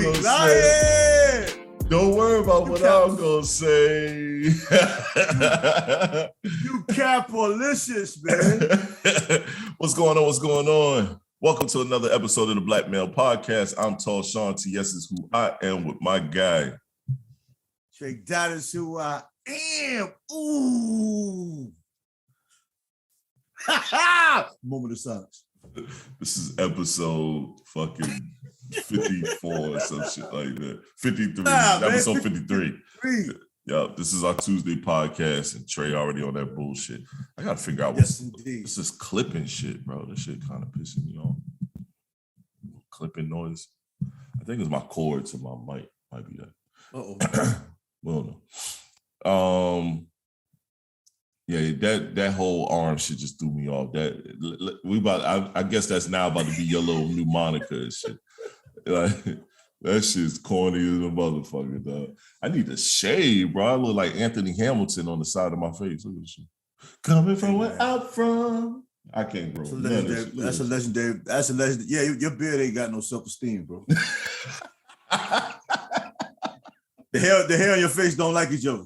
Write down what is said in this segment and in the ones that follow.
be lying. Don't worry about what I'm gonna say. You capitalists, man. What's going on? What's going on? Welcome to another episode of the Black Male Podcast. I'm TALLSHON. TS is who I am with my guy. Tre-Dot is who I am. Ooh. Moment of silence. This is episode fucking 54 or some shit like that. 53. Episode 53. Yup, this is our Tuesday podcast, and Trey already on that bullshit. I gotta figure out what's this clipping shit, bro. This shit kind of pissing me off. Clipping noise. I think it's my cord to my mic. Might be that. Uh-oh. Well, no. Yeah, that whole arm shit just threw me off. I guess that's now about to be your little new moniker and shit. Like, that shit's corny as a motherfucker, dog. I need to shave, bro. I look like Anthony Hamilton on the side of my face. Look at this shit. Coming from where I'm from. I can't grow. That's a legendary. Yeah, your beard ain't got no self-esteem, bro. The hair on your face don't like each other.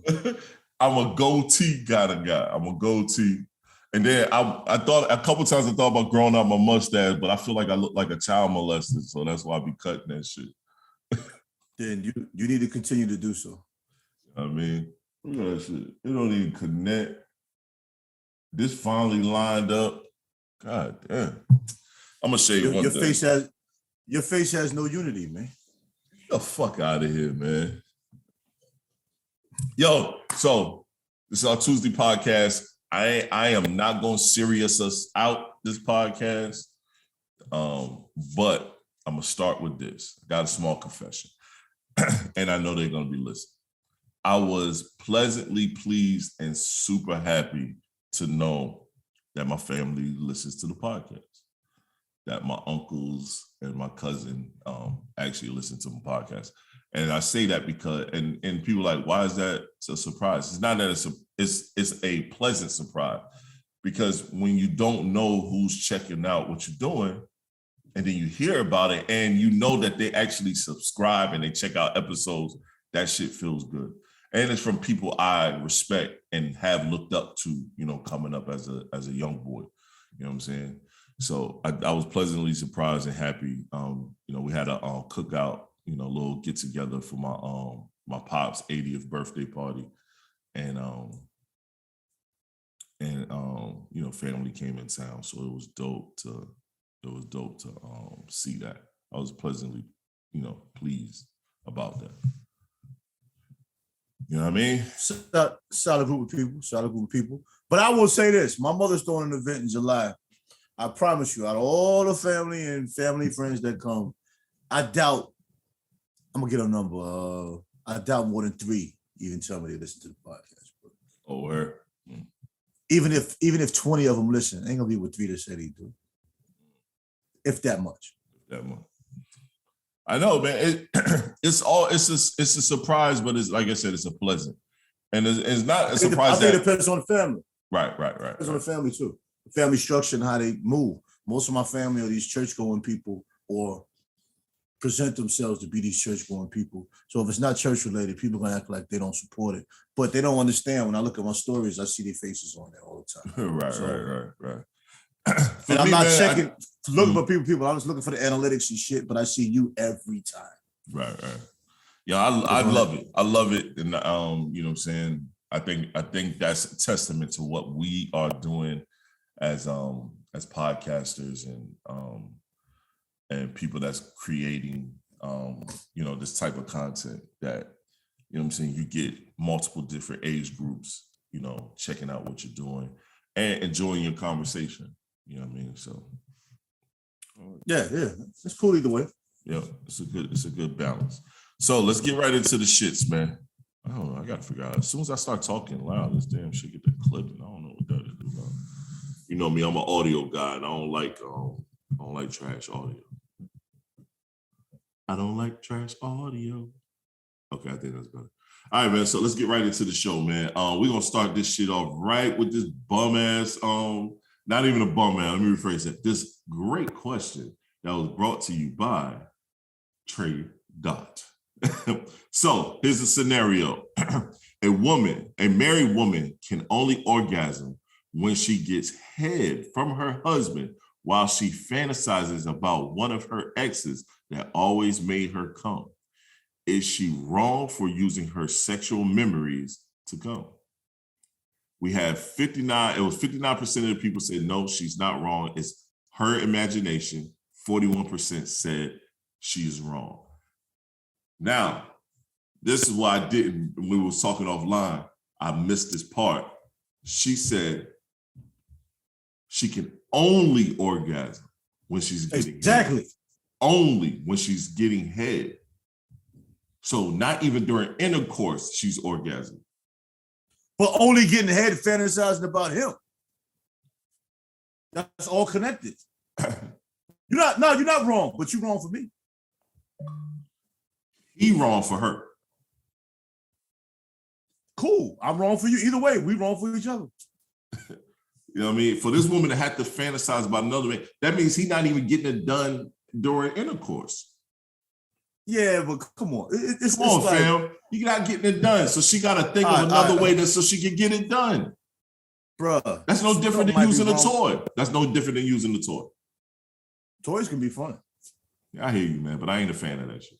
I'm a goatee kind of guy. I'm a goatee. And then I thought a couple times I thought about growing out my mustache, but I feel like I look like a child molester, so that's why I be cutting that shit. Then you need to continue to do so. I mean, look at that shit. It don't even connect. This finally lined up. God damn. I'm gonna show you one thing. Your face has no unity, man. Get the fuck out of here, man. Yo, so this is our Tuesday podcast. I am not going to serious us out this podcast, but I'm going to start with this. I got a small confession, and I know they're going to be listening. I was pleasantly pleased and super happy to know that my family listens to the podcast, that my uncles and my cousin actually listen to my podcast. And I say that because, and people are like, why is that a surprise? It's not that it's a pleasant surprise, because when you don't know who's checking out what you're doing, and then you hear about it and you know that they actually subscribe and they check out episodes, that shit feels good. And it's from people I respect and have looked up to, coming up as a young boy. You know what I'm saying? So I was pleasantly surprised and happy. We had a cookout, little get together for my pop's 80th birthday party, and family came in town, so it was dope to see that. I was pleasantly, pleased about that. You know what I mean? Solid group of people. But I will say this: my mother's throwing an event in July. I promise you, out of all the family and family friends that come, I doubt. I'm gonna get a number. I doubt more than 3 even tell me they listen to the podcast. Bro. Oh, where? Even if 20 of them listen, ain't gonna be with 3 that say they do. If that much. I know, man. It's a surprise, but it's like I said, it's a pleasant, and it's not a surprise. I think it depends on the family. Right. Depends on the family too. The family structure and how they move. Most of my family are these church-going people or present themselves to be these church-going people. So if it's not church-related, people are going to act like they don't support it. But they don't understand. When I look at my stories, I see their faces on there all the time. Right. And I'm not looking for people. I'm just looking for the analytics and shit, but I see you every time. Right. Yeah, I love it. I love it. And, you know what I'm saying? I think that's a testament to what we are doing as podcasters and people that's creating, this type of content that, you know what I'm saying, you get multiple different age groups, checking out what you're doing and enjoying your conversation. You know what I mean? So. Yeah. It's cool either way. Yeah, it's a good balance. So let's get right into the shits, man. I don't know. I got to figure out. As soon as I start talking loud, this damn shit get the clipping. I don't know what that is about. You know me, I'm an audio guy, and I don't like trash audio. I don't like trash audio. Okay, I think that's better. All right, man. So let's get right into the show, man. We're gonna start this shit off right with this bum ass. Not even a bum ass. Let me rephrase that. This great question that was brought to you by Tre-Dot. Dot. So here's a scenario. A married woman can only orgasm when she gets head from her husband while she fantasizes about one of her exes that always made her come. Is she wrong for using her sexual memories to come? We have 59, it was 59% of the people said no, she's not wrong. It's her imagination. 41% said she is wrong. Now, this is why I didn't, when we were talking offline, I missed this part. She said she can only orgasm when she's getting head. Only when she's getting head. So not even during intercourse, she's orgasming. But only getting head fantasizing about him. That's all connected. You're not wrong, but you're wrong for me. He wrong for her. Cool. I'm wrong for you. Either way, we wrong for each other. You know what I mean? For this woman to have to fantasize about another man, that means he's not even getting it done during intercourse. Yeah, but come on. Come on, fam. You're not getting it done. So she got to think of another way so she can get it done. Bruh. That's no different than using a toy. That's no different than using the toy. Toys can be fun. Yeah, I hear you, man, but I ain't a fan of that shit.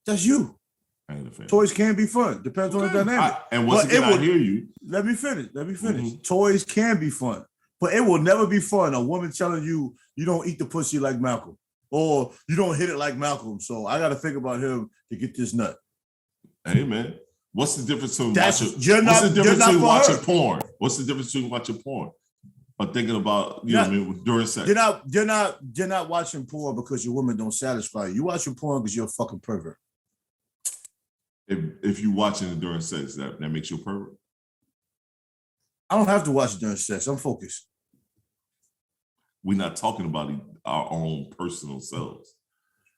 That's you. I ain't a fan. Toys can be fun. Depends on the dynamic. And once again, I hear you. Let me finish. Mm-hmm. Toys can be fun, but it will never be fun. A woman telling you you don't eat the pussy like Malcolm, or you don't hit it like Malcolm. So I got to think about him to get this nut. Hey, man. What's the difference between watching porn? What's the difference between watching porn? Or thinking about, you know what I mean, during sex? You're not watching porn because your woman don't satisfy you. You watching porn because you're a fucking pervert. If you watching it during sex, that makes you a pervert? I don't have to watch it during sex. I'm focused. We're not talking about our own personal selves.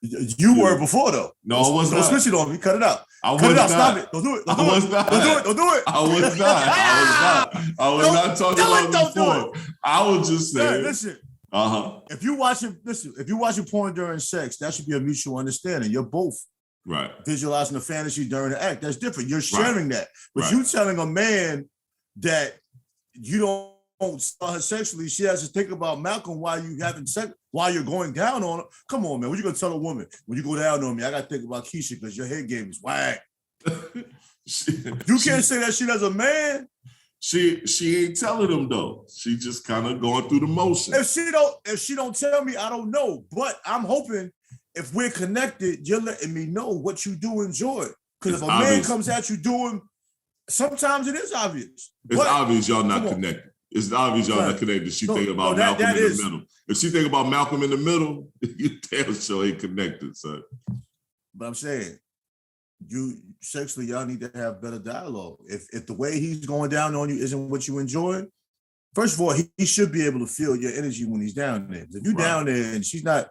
You were before, though. No, I was not. Don't switch it on me. Cut it out. Cut it out. Stop it. Don't do it. Don't do it. Don't do it. I was not. I was not talking about it before. I was just saying. Listen. If you're watching porn during sex, that should be a mutual understanding. You're both visualizing the fantasy during the act. That's different. You're sharing that. But you telling a man that you don't start her sexually, she has to think about Malcolm while you having sex, while you're going down on her. Come on, man. What you gonna tell a woman when you go down on me? I gotta think about Keisha because your head game is whack. You can't say that shit as a man. She ain't telling him though. She just kind of going through the motion. If she don't tell me, I don't know. But I'm hoping if we're connected, you're letting me know what you do enjoy. Because if a man comes at you doing, sometimes it is obvious. It's obvious y'all not connected. It's obvious y'all not connected. She think about Malcolm in the middle. If she think about Malcolm in the middle, you damn sure ain't connected, son. But I'm saying, sexually, y'all need to have better dialogue. If the way he's going down on you isn't what you enjoy, first of all, he should be able to feel your energy when he's down there. If you're down there and she's not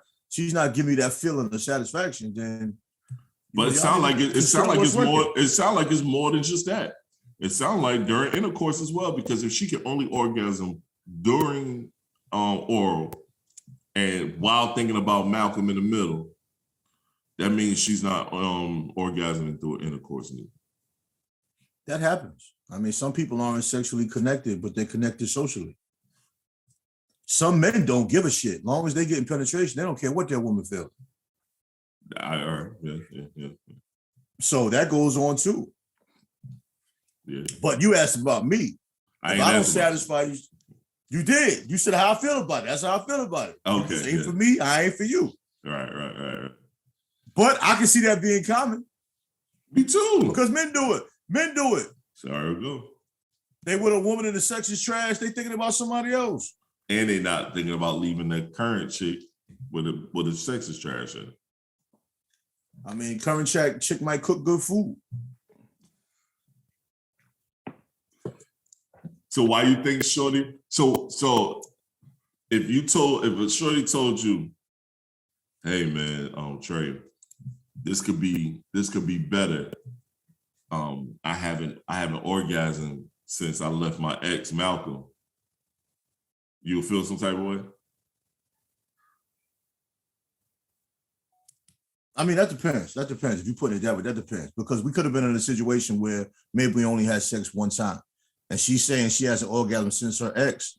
giving you that feeling of satisfaction, then. But it sounds like it's more than just that. It sounds like during intercourse as well, because if she can only orgasm during oral and while thinking about Malcolm in the middle, that means she's not orgasming through intercourse. That happens. I mean, some people aren't sexually connected, but they're connected socially. Some men don't give a shit. As long as they get in penetration, they don't care what their woman feels. Yeah. So that goes on too. Yeah. But you asked about me. If I don't satisfy you, you did. You said how I feel about it. That's how I feel about it. Okay. It ain't for me. I ain't for you. Right. But I can see that being common. Me too. Because men do it. Sorry, go. They with a woman and the sex is trash. They thinking about somebody else. And they not thinking about leaving that current chick with the sex is trash in. I mean, current chick might cook good food. So why you think Shorty? So if a Shorty told you, hey man, Trey, this could be better. I haven't an orgasm since I left my ex Malcolm. You'll feel some type of way? I mean, that depends. That depends. If you put it that way, that depends. Because we could have been in a situation where maybe we only had sex one time. And she's saying she has an orgasm since her ex.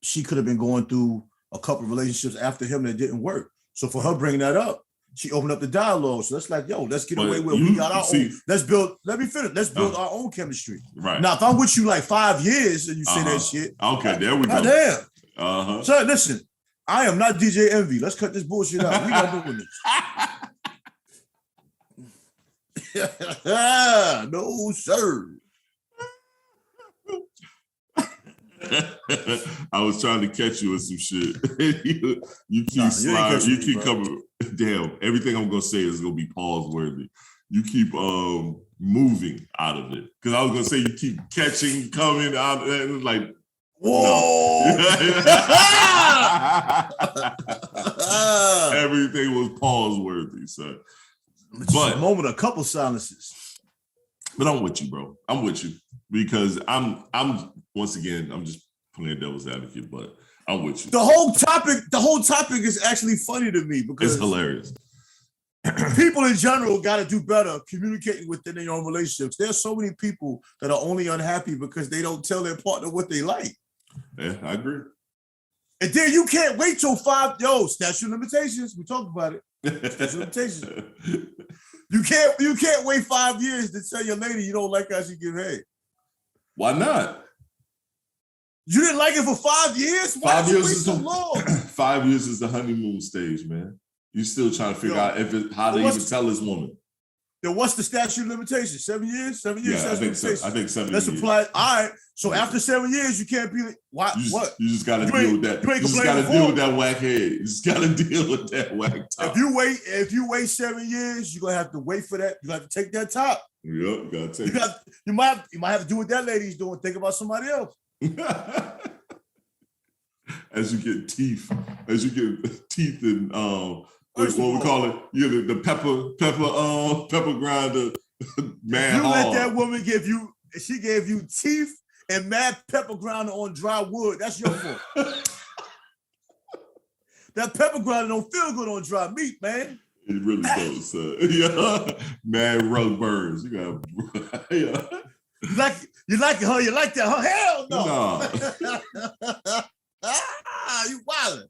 She could have been going through a couple of relationships after him that didn't work. So for her bringing that up, she opened up the dialogue. So that's like, yo, let's get away with we got our own. Let's build, let me finish. Let's build our own chemistry. Right. Now, if I'm with you like 5 years and you say that shit. Okay, there we go. Damn. So listen, I am not DJ Envy. Let's cut this bullshit out. We not doing this. No, sir. I was trying to catch you with some shit. you keep sliding. You keep coming. Damn, everything I'm gonna say is gonna be pause worthy. You keep moving out of it because I was gonna say you keep catching, coming out, and it's like, whoa. No. Everything was pause worthy, son. But a moment, a couple silences. But I'm with you, bro. I'm with you because I'm once again, I'm just playing devil's advocate, but I'm with you. The whole topic is actually funny to me because it's hilarious. People in general got to do better communicating within their own relationships. There's so many people that are only unhappy because they don't tell their partner what they like. Yeah, I agree. And then you can't wait till statute of limitations. We talked about it. Statute of limitations. You can't wait 5 years to tell your lady you don't like how she give head. Why not? You didn't like it for 5 years? Why 5 years is so long? 5 years is the honeymoon stage, man. You still trying to figure out how to even tell this woman. Then what's the statute of limitations? 7 years? 7 years? Yeah, I think 7 years. Let's apply. All right. So after 7 years, you can't be like, what? You just got to deal with that. You just got to deal with that whack head. You just got to deal with that whack top. If you wait 7 years, you're gonna have to wait for that. You have to take that top. Yep, you gotta take it. You might have to do what that lady's doing. Think about somebody else. As you get teeth and what we call it? The pepper grinder. Man, you let that woman she gave you teeth and mad pepper grinder on dry wood. That's your fault. That pepper grinder don't feel good on dry meat, man. It really does. Yeah, mad rug burns. You got. Yeah. You like it, huh? You like that, huh? Hell no. You wildin'.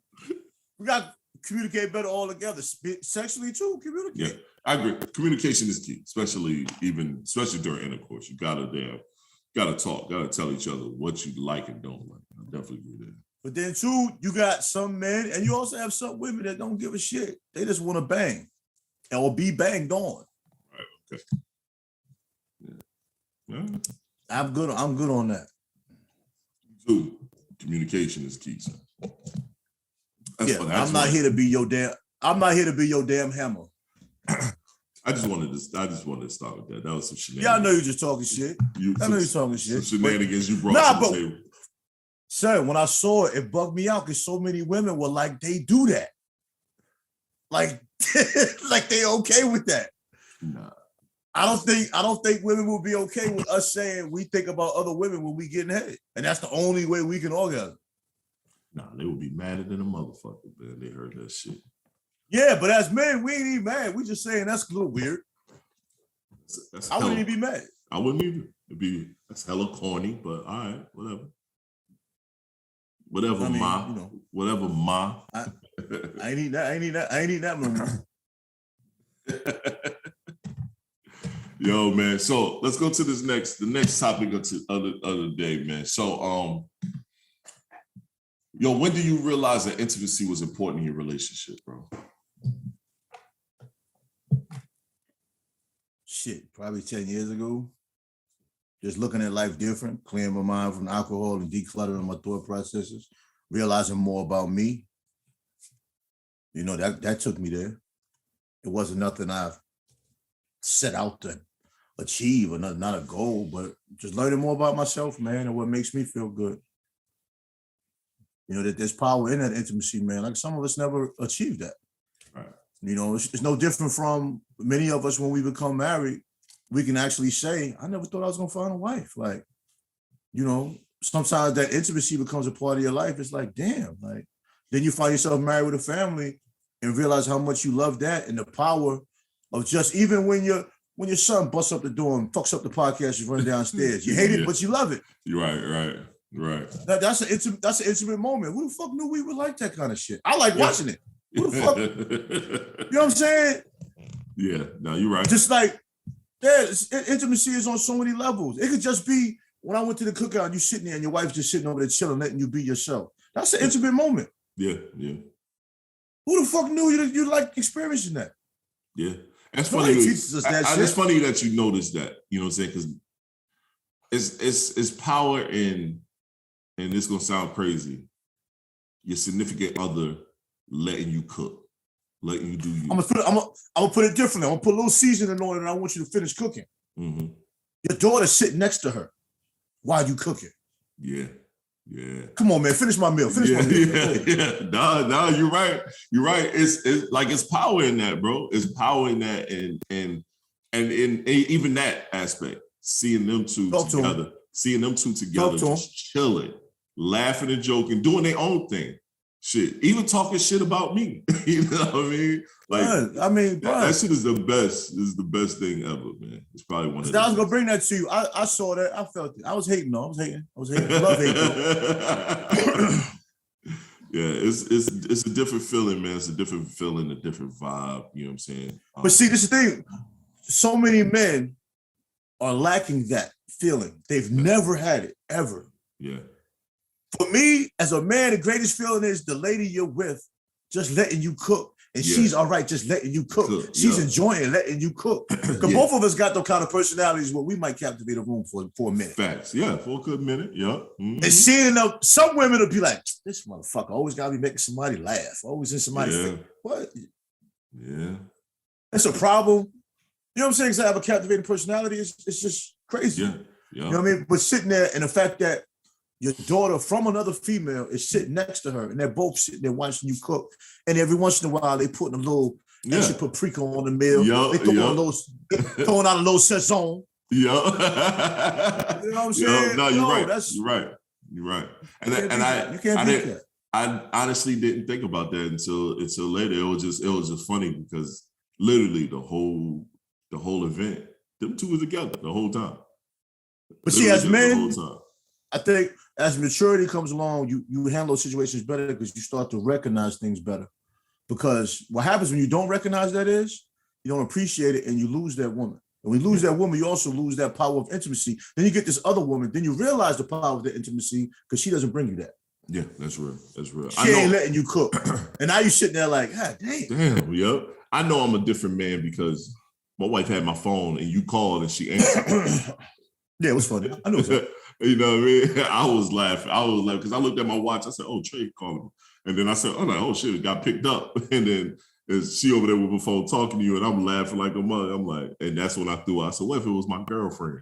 We got to communicate better all together. Sexually too, communicate. Yeah, I agree. Communication is key, especially during intercourse. You gotta talk, gotta tell each other what you like and don't like. I definitely agree there. But then too, you got some men, and you also have some women that don't give a shit. They just want to bang or be banged on. Right. Okay. Yeah. I'm good on that. Dude, communication is key, sir. I'm not here to be your damn hammer. I just wanted to start with that. That was some shenanigans. Yeah, I know you're just talking shit. I know you're talking shit. Some shenanigans you brought to the table. Sir, when I saw it, it bugged me out because so many women were like, they do that. Like, like they okay with that. Nah. I don't think women will be okay with us saying we think about other women when we getting head. And that's the only way we can orgasm. Nah, they would be madder than a motherfucker, man. They heard that shit. Yeah, but as men, we ain't even mad. We just saying that's a little weird. I wouldn't even be mad. I wouldn't either. That's hella corny, but all right, whatever. Whatever, Whatever, ma. I ain't eat that no more. Yo, man. So let's go to the next topic of the other day, man. So, when did you realize that intimacy was important in your relationship, bro? Shit, probably 10 years ago. Just looking at life different, clearing my mind from alcohol and decluttering my thought processes, realizing more about me. You know, that took me there. It wasn't nothing I've set out to achieve or not a goal, but just learning more about myself, man, and what makes me feel good. You know, that there's power in that intimacy, man. Like some of us never achieved that. Right. You know, it's no different from many of us when we become married. We can actually say, I never thought I was going to find a wife. Like, you know, sometimes that intimacy becomes a part of your life. It's like, damn, like, then you find yourself married with a family and realize how much you love that and the power of just even when your son busts up the door and fucks up the podcast, you run downstairs. You hate it, but you love it. Right. That's an intimate moment. Who the fuck knew we would like that kind of shit? I like watching it. Who the fuck? You know what I'm saying? Yeah, no, you're right. Just like, yeah, intimacy is on so many levels. It could just be when I went to the cookout and you sitting there and your wife's just sitting over there chilling, letting you be yourself. That's an intimate moment. Yeah. Who the fuck knew you like experiencing that? Yeah. That's funny. It's funny that you noticed that. You know what I'm saying? Because it's power in, and this gonna sound crazy, your significant other letting you cook, letting you do you. I'm gonna put it differently. I'm gonna put a little seasoning on it, and I want you to finish cooking. Mm-hmm. Your daughter's sitting next to her while you cooking. Yeah. Come on, man. Finish my meal. Yeah. No, you're right. It's like it's power in that, bro. It's power in that, and even that aspect, seeing them two together, just chilling, laughing and joking, doing their own thing. Shit, even talking shit about me. You know what I mean? Like, that shit is the best. Is the best thing ever, man. It's probably one of. I was gonna bring that to you. I saw that. I felt it. I was hating. I was hating. I love hating. Yeah, it's a different feeling, man. It's a different feeling, a different vibe. You know what I'm saying? But see, this is the thing. So many men are lacking that feeling. They've never had it ever. Yeah. For me, as a man, the greatest feeling is the lady you're with just letting you cook. And she's all right just letting you cook. She's enjoying letting you cook. Because both of us got those kind of personalities where we might captivate a room for a minute. Facts. Yeah, for a good minute. Yeah. Mm-hmm. And seeing some women will be like, this motherfucker always got to be making somebody laugh. Always in somebody's face. What? Yeah. That's a problem. You know what I'm saying? Because I have a captivating personality. It's just crazy. Yeah. You know what I mean? But sitting there and the fact that your daughter from another female is sitting next to her and they're both sitting there watching you cook. And every once in a while, they putting a little extra paprika on the meal. They throwing out a little sazon. You know what I'm saying? No, you're right. You're right. And I honestly didn't think about that until later. It was just funny because literally the whole event, them two were together the whole time. But see, as men, I think as maturity comes along, you handle situations better because you start to recognize things better. Because what happens when you don't recognize that is you don't appreciate it and you lose that woman. And when you lose that woman, you also lose that power of intimacy. Then you get this other woman. Then you realize the power of the intimacy because she doesn't bring you that. Yeah, that's real. She ain't letting you cook. And now you sitting there like, God damn. Yep. I know I'm a different man because my wife had my phone and you called and she answered. Yeah, it was funny. I know it was funny. You know what I mean? I was laughing because I looked at my watch. I said, "Oh, Trey calling me," and then I said, "Oh shit, it got picked up." And then she over there with her phone talking to you, and I'm laughing like a mug. I'm like, and that's when I threw out. So what if it was my girlfriend?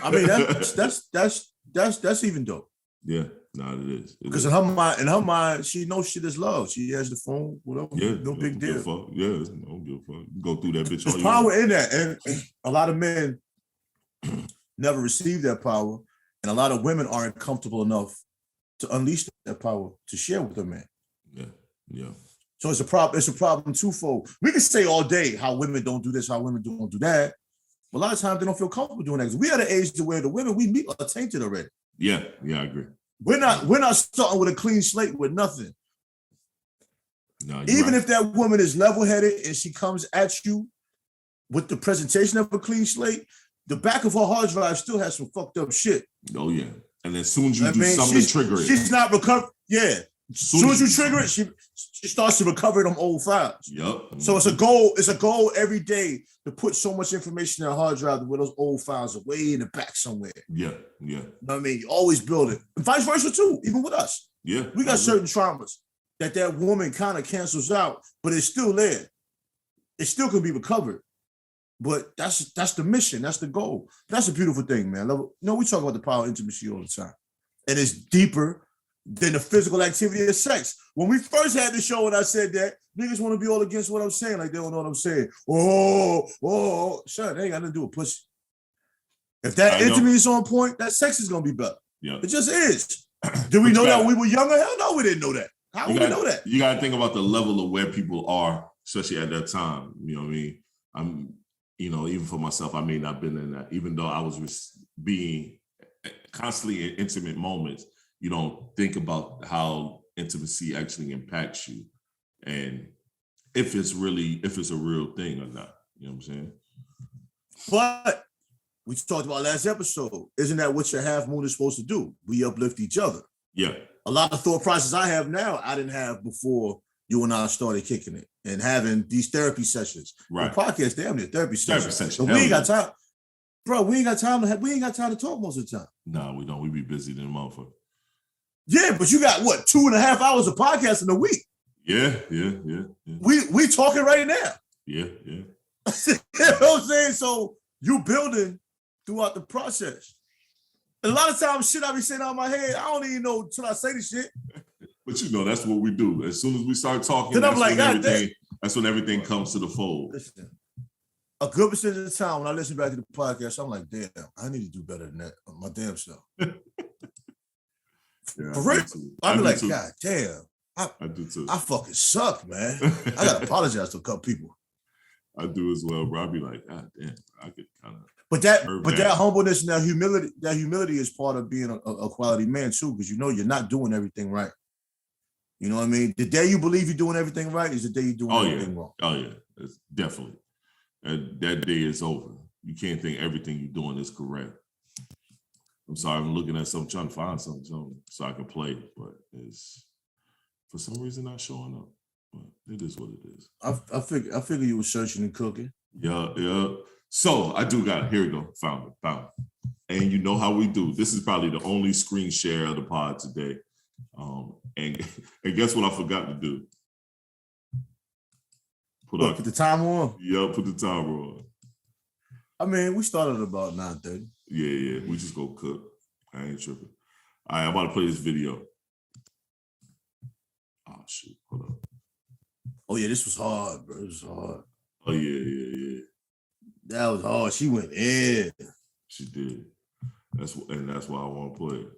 I mean, that's even dope. Yeah, no, it is. Because in her mind, she knows shit is love. She has the phone, whatever. Yeah, no big deal. Yeah, I don't give a fuck. You go through that bitch. There's power in that, and a lot of men never receive that power. And a lot of women aren't comfortable enough to unleash that power to share with their man. Yeah. So it's a problem. It's a problem twofold. We can say all day how women don't do this, how women don't do that. But a lot of times they don't feel comfortable doing that. We are at an age to where the women we meet are tainted already. Yeah, I agree. We're not starting with a clean slate with nothing. No, even if that woman is level-headed and she comes at you with the presentation of a clean slate, the back of her hard drive still has some fucked up shit. Oh, yeah. And as soon as you do something to trigger it. She's not recovered. Yeah. As soon as you trigger it, she starts to recover them old files. Yep. So it's a goal every day to put so much information in a hard drive where those old files are way in the back somewhere. Yeah. You know what I mean? You always build it. And vice versa too, even with us. Yeah. We got certain traumas that woman kind of cancels out, but it's still there. It still can be recovered. But that's the mission. That's the goal. That's a beautiful thing, man. We talk about the power of intimacy all the time. And it's deeper than the physical activity of sex. When we first had the show and I said that, niggas want to be all against what I'm saying. Like they don't know what I'm saying. Shut, they ain't got nothing to do with pussy. If that intimacy is on point, that sex is going to be better. Yeah. It just is. Did we know that when we were younger? Hell no, we didn't know that. How would we know that? You got to think about the level of where people are, especially at that time. You know what I mean? I'm, even for myself, I may not have been in that, even though I was being constantly in intimate moments. You don't think about how intimacy actually impacts you and if it's a real thing or not. You know what I'm saying? But we talked about last episode. Isn't that what your half moon is supposed to do? We uplift each other. Yeah. A lot of thought process I have now, I didn't have before you and I started kicking it and having these therapy sessions. Right. The podcast, damn near therapy session. So we ain't got time. Bro, we ain't got time to talk most of the time. No, we don't. We be busy than a motherfucker. Yeah, but you got what, 2.5 hours of podcasting a week? Yeah. We talking right now. Yeah. You know what I'm saying? So you building throughout the process. And a lot of times shit I be saying out of my head, I don't even know until I say the shit. But that's what we do. As soon as we start talking, then I'm like, that's when everything comes to the fold. Listen, a good percentage of the time when I listen back to the podcast, I'm like, damn, I need to do better than that. My damn self. Yeah, for real. I be like, too. God damn. I do too. I fucking suck, man. I gotta apologize to a couple people. I do as well, bro. I be like, God damn, I could kind of. But that humbleness and that humility is part of being a quality man too, because you're not doing everything right. You know what I mean? The day you believe you're doing everything right is the day you're doing everything wrong. Oh yeah, it's definitely. That day is over. You can't think everything you're doing is correct. I'm sorry, I'm looking at something, trying to find something so I can play, but it's for some reason not showing up. But it is what it is. I figure you were searching and cooking. Yeah. So I do got it. Here we go. Found it. And you know how we do. This is probably the only screen share of the pod today. And guess what I forgot to do? Put the timer on. Yeah, put the timer on. I mean, we started about 9:30. Yeah. We just go cook. I ain't tripping. All right, I'm about to play this video. Oh shoot, hold up. Oh yeah, this was hard, bro. It was hard. Oh yeah. That was hard. She went in. She did. That's why I want to play it.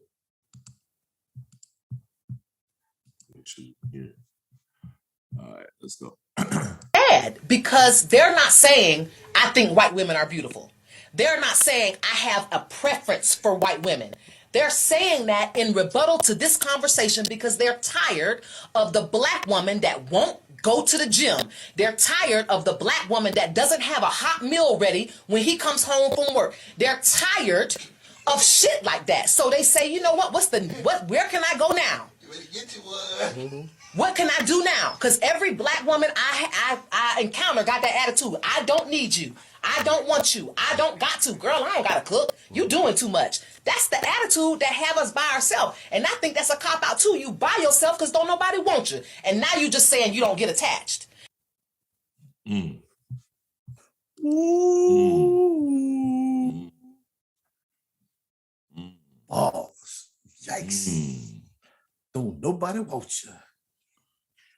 Make sure you can hear it. All right, let's go. Because they're not saying, I think white women are beautiful. They're not saying, I have a preference for white women. They're saying that in rebuttal to this conversation because they're tired of the black woman that won't go to the gym. They're tired of the black woman that doesn't have a hot meal ready when he comes home from work. They're tired of shit like that. So they say, you know what? Where can I go now? What can I do now? Because every black woman I encounter got that attitude. I don't need you. I don't want you. I don't got to. Girl, I don't got to cook. You doing too much. That's the attitude that have us by ourselves. And I think that's a cop-out too. You by yourself because don't nobody want you. And now you just saying you don't get attached. Balls. Yikes. Don't nobody want you.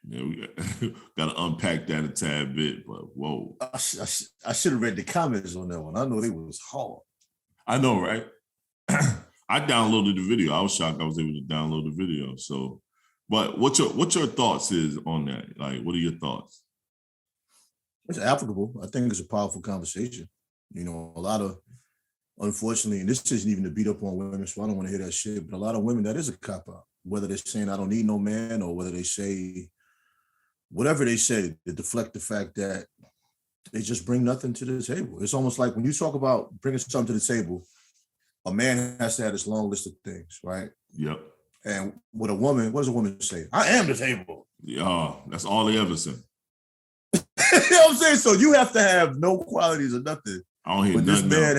Yeah, we got to unpack that a tad bit, but whoa. I should have read the comments on that one. I know they was hard. I know, right? I downloaded the video. I was shocked I was able to download the video. So, but what's your thoughts is on that? Like, what are your thoughts? It's applicable. I think it's a powerful conversation. A lot of, unfortunately, and this isn't even to beat up on women, so I don't want to hear that shit, but a lot of women, that is a cop-out. Whether they're saying I don't need no man or whether they say, whatever they say, to deflect the fact that they just bring nothing to the table. It's almost like when you talk about bringing something to the table, a man has to have this long list of things, right? Yep. And with a woman, what does a woman say? I am the table. Yeah, that's all they ever say. You know what I'm saying? So you have to have no qualities or nothing. I don't hear but nothing. This man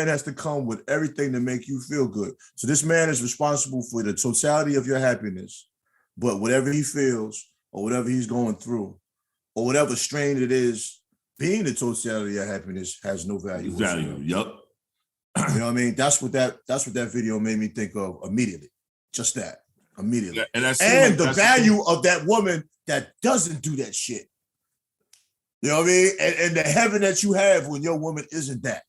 has to come with everything to make you feel good. So this man is responsible for the totality of your happiness, but whatever he feels or whatever he's going through or whatever strain it is, being the totality of your happiness has no value. Yep. You know what I mean? That's what that video made me think of immediately. Just that. Immediately. Yeah, and the value of that woman that doesn't do that shit. You know what I mean? And the heaven that you have when your woman isn't that.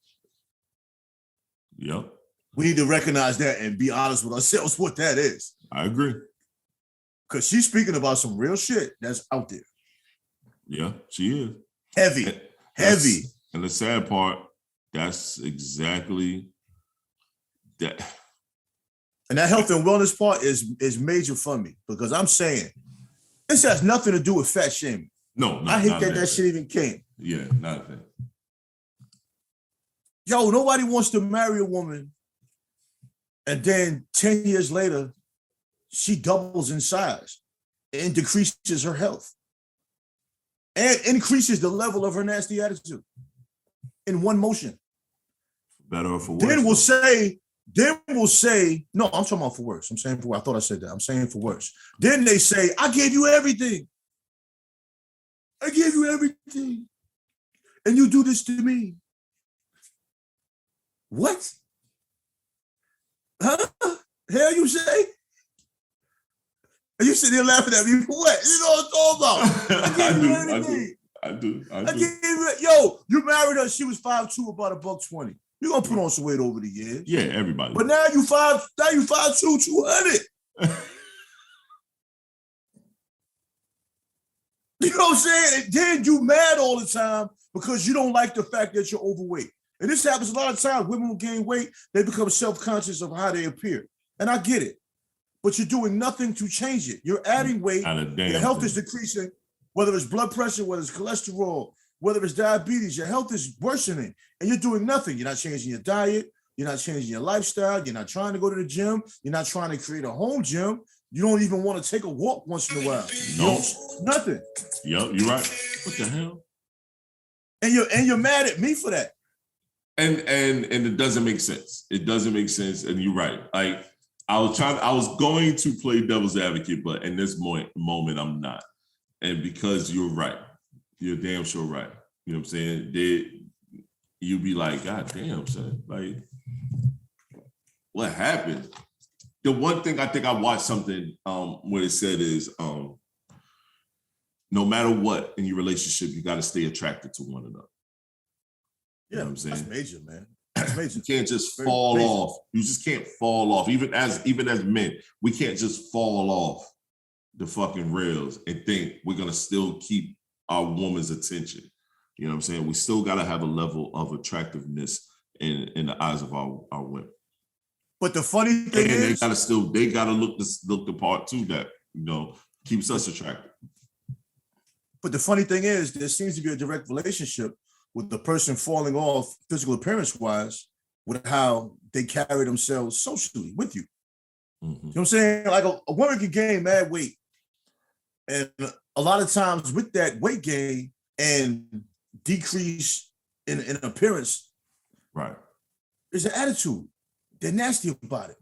Yep. We need to recognize that and be honest with ourselves what that is. I agree. Because she's speaking about some real shit that's out there. Yeah, she is. Heavy. Heavy. And the sad part, that's exactly that. And that health and wellness part is major for me because I'm saying this has nothing to do with fat shaming. No, I hate that shit even came. Yeah, not that. Yo, nobody wants to marry a woman and then 10 years later, she doubles in size and decreases her health and increases the level of her nasty attitude in one motion. Better or for worse. Then we'll say, no, I'm talking about for worse. I'm saying for worse. I thought I said that. I'm saying for worse. Then they say, I gave you everything. I gave you everything. And you do this to me. What? Huh? Hell you say? And you sitting there laughing at me for what? You know what I'm talking about? I gave you everything. I do. Yo, you married her. She was 5'2", about $120. You're gonna put on some weight over the years. Yeah, everybody. But now you 5'2", 200. You know what I'm saying? And then you mad all the time because you don't like the fact that you're overweight. And this happens a lot of times. Women will gain weight, they become self-conscious of how they appear. And I get it. But you're doing nothing to change it. You're adding weight. Your health is decreasing, whether it's blood pressure, whether it's cholesterol, whether it's diabetes, your health is worsening and you're doing nothing. You're not changing your diet. You're not changing your lifestyle. You're not trying to go to the gym. You're not trying to create a home gym. You don't even want to take a walk once in a while. No. Nothing. Yep, you're right. What the hell? And you're mad at me for that. And it doesn't make sense. It doesn't make sense. And you're right. Like I was going to play devil's advocate, but in this moment, I'm not. And because you're right. You're damn sure right. You know what I'm saying? You'd be like, God damn, son. Like, what happened? The one thing I think I watched something where it said is no matter what in your relationship, you got to stay attracted to one another. Yeah, you know what I'm saying? That's major, man. That's major. You can't just fall off. You just can't fall off. Even as men, we can't just fall off the fucking rails and think we're gonna still keep our woman's attention. You know what I'm saying? We still got to have a level of attractiveness in the eyes of our women. But the funny thing is, they gotta look the part too that, you know, keeps us attractive. But the funny thing is, there seems to be a direct relationship with the person falling off physical appearance wise with how they carry themselves socially with you. Mm-hmm. You know what I'm saying? Like a woman can gain mad weight. And a lot of times with that weight gain and decrease in appearance, right, there's an attitude. They're nasty about it.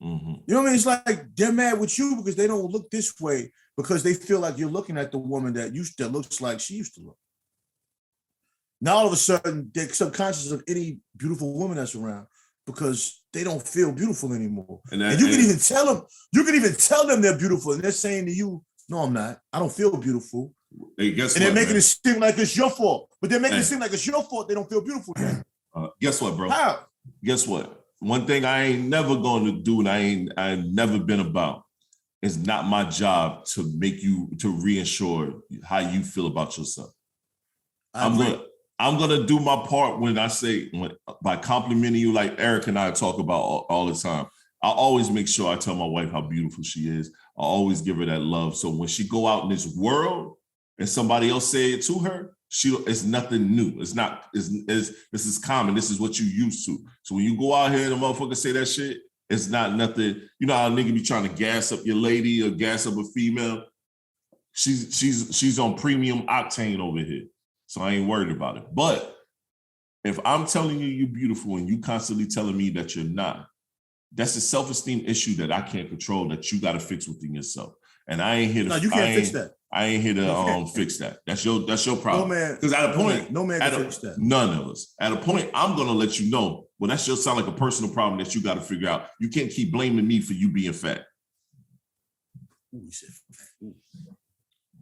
Mm-hmm. You know what I mean? It's like they're mad with you because they don't look this way because they feel like you're looking at the woman that looks like she used to look. Now all of a sudden they're subconscious of any beautiful woman that's around because they don't feel beautiful anymore. And you can even tell them they're beautiful, and they're saying to you, "No, I'm not. I don't feel beautiful." They're making it seem like it's your fault, but they're making it seem like it's your fault. They don't feel beautiful. Guess what, bro? How? Guess what? One thing I ain't never going to do, and I ain't never been about, is not my job to reassure how you feel about yourself. I'm gonna do my part by complimenting you, like Eric and I talk about all the time. I always make sure I tell my wife how beautiful she is. I always give her that love. So when she go out in this world and somebody else say it to her, it's nothing new. This is common. This is what you used to. So when you go out here and a motherfucker say that shit, it's not nothing. You know how a nigga be trying to gas up your lady or gas up a female? She's on premium octane over here. So I ain't worried about it. But if I'm telling you you're beautiful and you constantly telling me that you're not, that's a self-esteem issue that I can't control, that you got to fix within yourself. And I ain't here to. No, you can't fix that. I ain't here to fix that. That's your problem. No man. Because at a point, no man can fix that. None of us. At a point, I'm gonna let you know. Well, that just sound like a personal problem that you got to figure out. You can't keep blaming me for you being fat.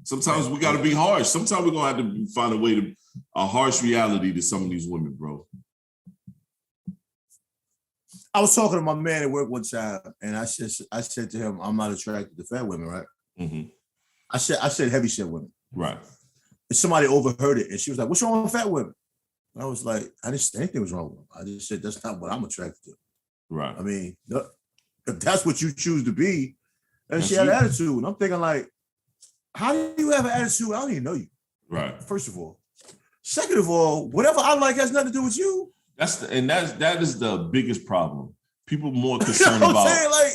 Sometimes we got to be harsh. Sometimes we're gonna have to find a harsh reality to some of these women, bro. I was talking to my man at work one time, and I said to him, "I'm not attracted to fat women, right?" Mm-hmm. I said heavy set women. Right. And somebody overheard it, and she was like, "What's wrong with fat women?" And I was like, "I didn't say anything was wrong with them. I just said that's not what I'm attracted to." Right. I mean, if that's what you choose to be, and she That's had an you. attitude, and I'm thinking like, how do you have an attitude? I don't even know you. Right. First of all. Second of all, whatever I like has nothing to do with you. That is the biggest problem. People more You know concerned what I'm about saying? Like,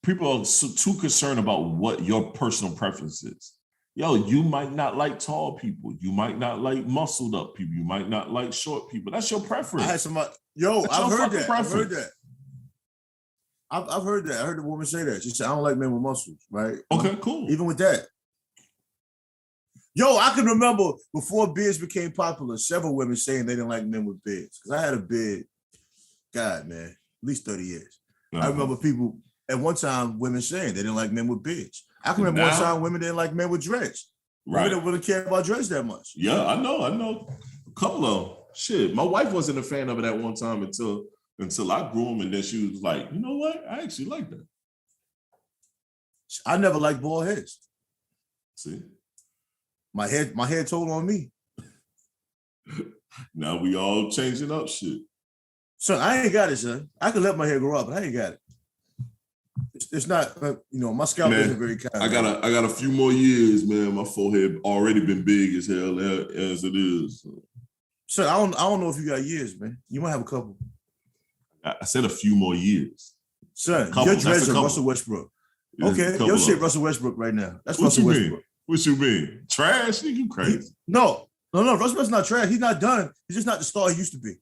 people are too concerned about what your personal preference is. Yo, you might not like tall people. You might not like muscled up people. You might not like short people. That's your preference. I had somebody, yo, That's I've your heard fucking that. I've heard preference. that. I've heard that. I heard the woman say that. She said, I don't like men with muscles, right? Okay, cool. Even with that. Yo, I can remember before beards became popular, several women saying they didn't like men with beards. Because I had a beard, God, man, at least 30 years. I remember people, at one time, women saying they didn't like men with beards. I can remember one time women didn't like men with dreads. Right. Women don't really care about dreads that much. Yeah, I know. A couple of them. Shit, my wife wasn't a fan of it at one time until I grew them, and then she was like, you know what? I actually like that. I never liked bald heads. See? My head told on me. Now we all changing up shit. Son, I ain't got it, son. I could let my hair grow up, but I ain't got it. It's not, my scalp isn't very kind. I got a few more years, man. My forehead already been big as hell as it is. Son, I don't know if you got years, man. You might have a couple. I said a few more years. Son, your dreads are Russell Westbrook. Okay, your shit Russell Westbrook right now. That's Russell Westbrook. What you mean? Trash? You crazy? No. Russell Westbrook's not trash. He's not done. He's just not the star he used to be.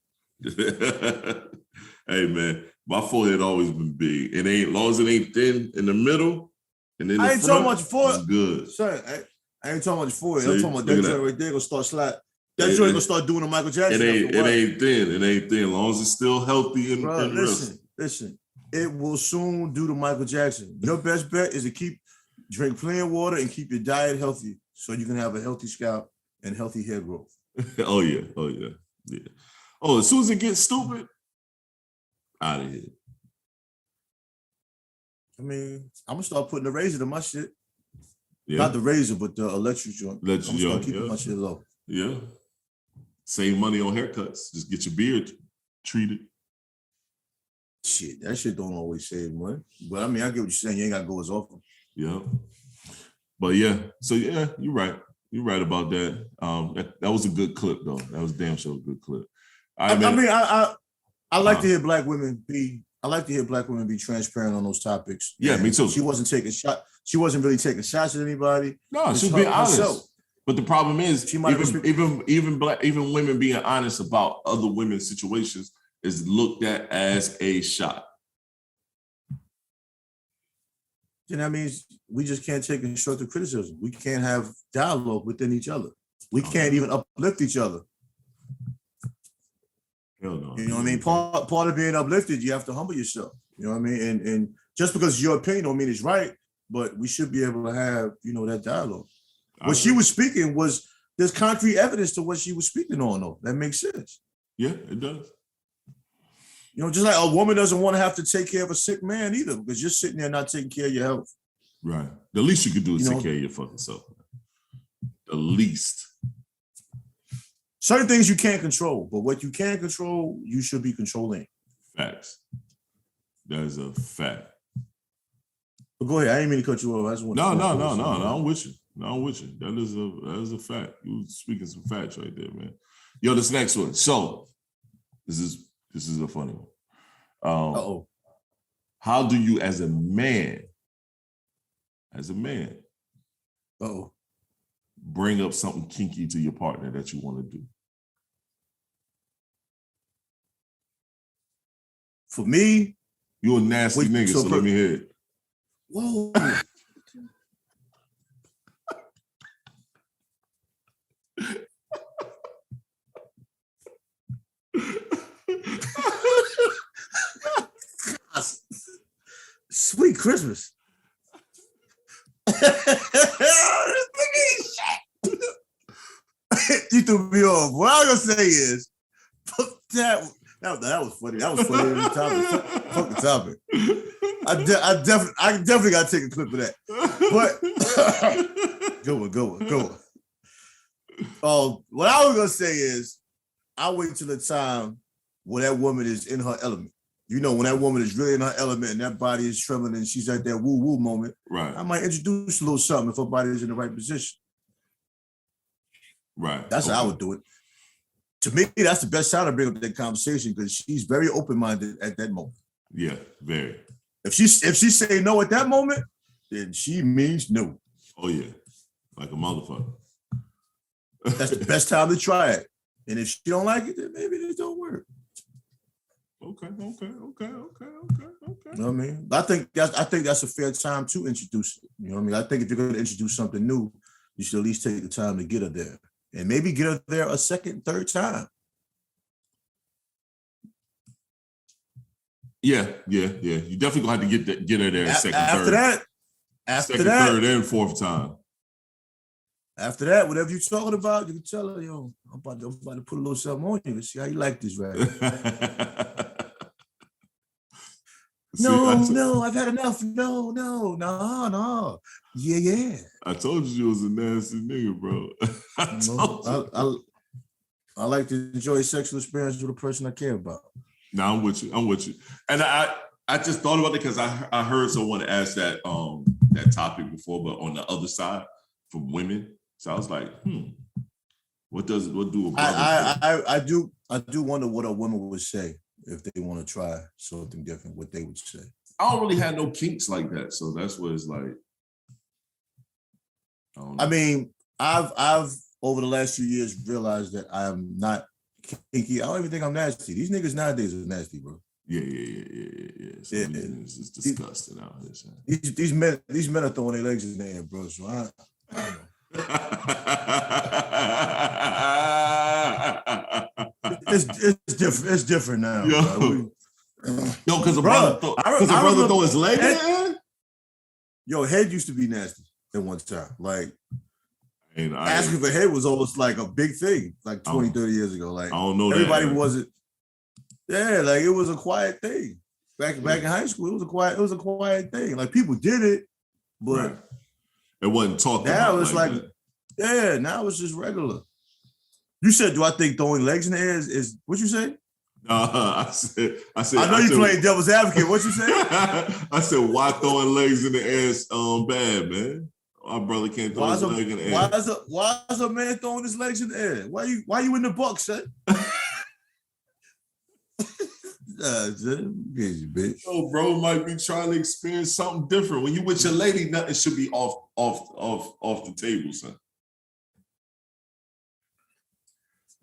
Hey man, my forehead always been big. It ain't, long as it ain't thin in the middle and in the I ain't front, talking about your forehead. it's good. Son, I ain't talking about your forehead. See, I'm talking about that joint right there gonna start slide. That joint gonna start doing the Michael Jackson. It ain't thin. It ain't thin. As long as it's still healthy and listen. It will soon do the Michael Jackson. Your best bet is to drink plenty of water and keep your diet healthy so you can have a healthy scalp and healthy hair growth. Oh yeah. Oh, as soon as it gets stupid, out of here. I mean, I'm gonna start putting the razor to my shit. Yeah. Not the razor, but the electric joint. I'm gonna start keeping my shit low. Yeah. Save money on haircuts. Just get your beard treated. Shit, that shit don't always save money. But I mean, I get what you're saying. You ain't gotta go as often. Yeah. But yeah, so yeah, you're right. You're right about that. That was a good clip though. That was damn sure a good clip. I like to hear black women be. I like to hear black women be transparent on those topics. Yeah, me too. She wasn't really taking shots at anybody. No, she was being honest. Herself. But the problem is, even women being honest about other women's situations is looked at as a shot. Then that means we just can't take constructive criticism. We can't have dialogue within each other. We can't even uplift each other. Hell no. You know what I mean? Part of being uplifted, you have to humble yourself. You know what I mean? And just because your opinion don't mean it's right, but we should be able to have, that dialogue. What she was speaking there's concrete evidence to what she was speaking on, though. That makes sense. Yeah, it does. Just like a woman doesn't want to have to take care of a sick man either, because you're sitting there not taking care of your health. Right. The least you could do is take care of your fucking self. The least. Certain things you can't control, but what you can control, you should be controlling. Facts. That is a fact. But go ahead. I didn't mean to cut you off. I just want No. I'm with you. That is a fact. You speaking some facts right there, man. Yo, this next one. So, this is a funny one. How do you, as a man, bring up something kinky to your partner that you want to do? For me, you a nasty nigga, so let me hear it. Whoa. Sweet Christmas. You threw me off. What I was gonna say is that was funny. That was funny. Fuck the topic. I definitely gotta take a clip of that. But Good one, good one, good one. Oh, what I was gonna say is, I wait till the time when that woman is in her element. You know, when that woman is really in her element and that body is trembling and she's at that woo-woo moment, Right. I might introduce a little something if her body is in the right position. Right. That's how I would do it. To me, that's the best time to bring up that conversation because she's very open-minded at that moment. Yeah, very. If she say no at that moment, then she means no. Oh yeah, like a motherfucker. That's the best time to try it. And if she don't like it, then maybe it don't work. Okay. You know what I mean? I think that's a fair time to introduce it. You know what I mean? I think if you're going to introduce something new, you should at least take the time to get her there. And maybe get her there a second, third time. Yeah. You definitely gonna have to get her there After that, third, and fourth time. After that, whatever you're talking about, you can tell her, yo, I'm about to put a little something on you. Let's see how you like this, right? No, I've had enough. No. Yeah. I told you was a nasty nigga, bro. I like to enjoy sexual experience with a person I care about. No, I'm with you. And I just thought about it because I heard someone ask that topic before, but on the other side from women. So I was like, what do a brother I do wonder what a woman would say if they want to try something different, what they would say. I don't really have no kinks like that. So that's what it's like. I mean, I've over the last few years realized that I am not kinky. I don't even think I'm nasty. These niggas nowadays are nasty, bro. Yeah. It's just disgusting out here. Son. These men are throwing their legs in the air, bro. So I don't know. It's different now. Yo, because a brother throw his leg in? Yo, head used to be nasty at one time. Like, asking for head was almost like a big thing, like 20, 30 years ago. Like, I don't know everybody wasn't. Yeah, like it was a quiet thing. Back in high school, it was a quiet thing. Like people did it, but it wasn't talked about. Now it's like now it's just regular. You said, do I think throwing legs in the air is what you say? I said. I know you playing devil's advocate. What you say? I said, why throwing legs in the air is bad, man. My brother can't throw his leg in the air. Why is a man throwing his legs in the air? Why you in the box, son? Crazy bitch. Oh, bro, might be trying to experience something different. When you with your lady, nothing should be off the table, son.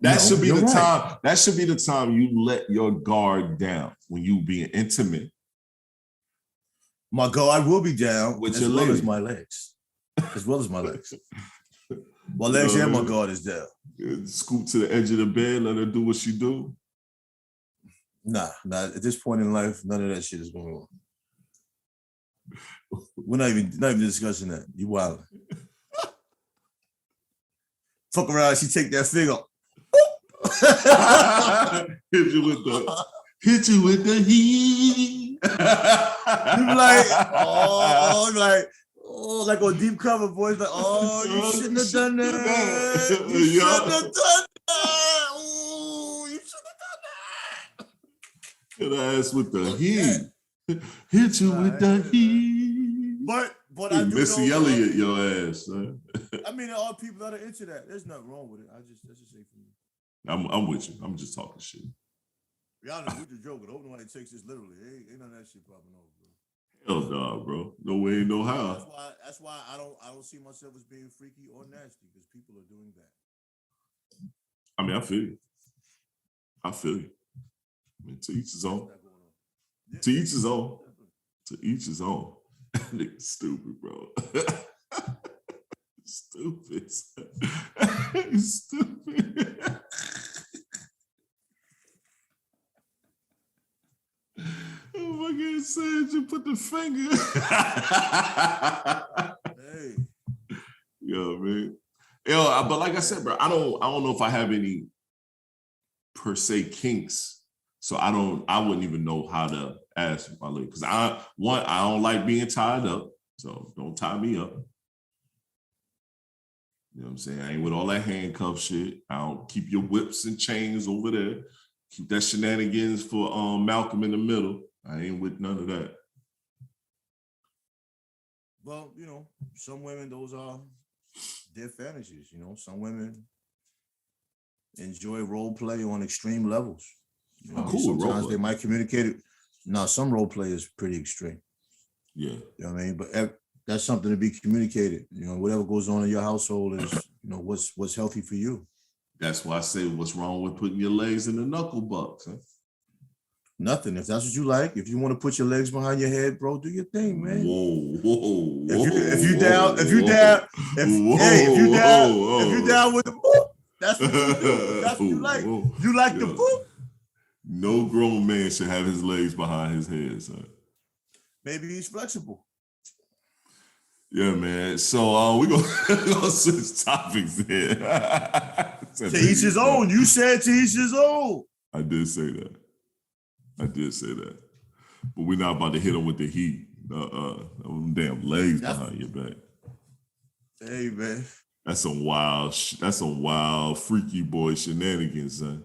That should be the time. That should be the time you let your guard down when you being intimate. My guard will be down with as your well lady. as my legs. As well as my legs. My legs and my guard is down. Scoop to the edge of the bed, let her do what she do. Nah. At this point in life, none of that shit is going on. We're not even discussing that. You wild. Fuck around, she take that finger. Hit you with the heat. You be like on deep cover, boys. Like, you shouldn't have done that. You shouldn't have done that. Oh, you should have done that. Hit her ass with the heat. Hit you with the heat. But I do Missy know, Elliott, your ass, son. I mean, there are people that are into that. There's nothing wrong with it. That's just say for me. I'm with you. I'm just talking shit. Y'all know we're just joking. I hope nobody takes this literally. Ain't none of that shit popping over, bro. Hell no, bro. No way, no how. That's why I don't see myself as being freaky or nasty because people are doing that. I mean, I feel you. I mean, to each his own. To each his own. To each his own. Nigga stupid, bro. Stupid. Stupid. Oh my God, said you put the finger. Hey. Yo, man. Yo, but like I said, bro, I don't know if I have any per se kinks. So I wouldn't even know how to ask my lady. Because I don't like being tied up. So don't tie me up. You know what I'm saying? I ain't with all that handcuff shit. I don't keep your whips and chains over there. Keep that shenanigans for Malcolm in the Middle. I ain't with none of that. Well, you know, some women, those are their fantasies. You know, some women enjoy role play on extreme levels. You know, I'm cool with role sometimes play. they might communicate it. Now, some role play is pretty extreme. Yeah. You know what I mean? But that's something to be communicated. You know, whatever goes on in your household is, you know, what's healthy for you. That's why I say what's wrong with putting your legs in the knuckle bucks, huh? Nothing. If that's what you like, if you want to put your legs behind your head, bro, do your thing, man. Whoa. If you down with the boop, that's what you do. That's what you like. You like the boop? No grown man should have his legs behind his head, son. Maybe he's flexible. Yeah, man. So we're gonna switch topics here. To each his own. You said to each his own. I did say that. But we're not about to hit him with the heat. Them damn legs behind your back. Hey, man. That's some wild, freaky boy shenanigans, son.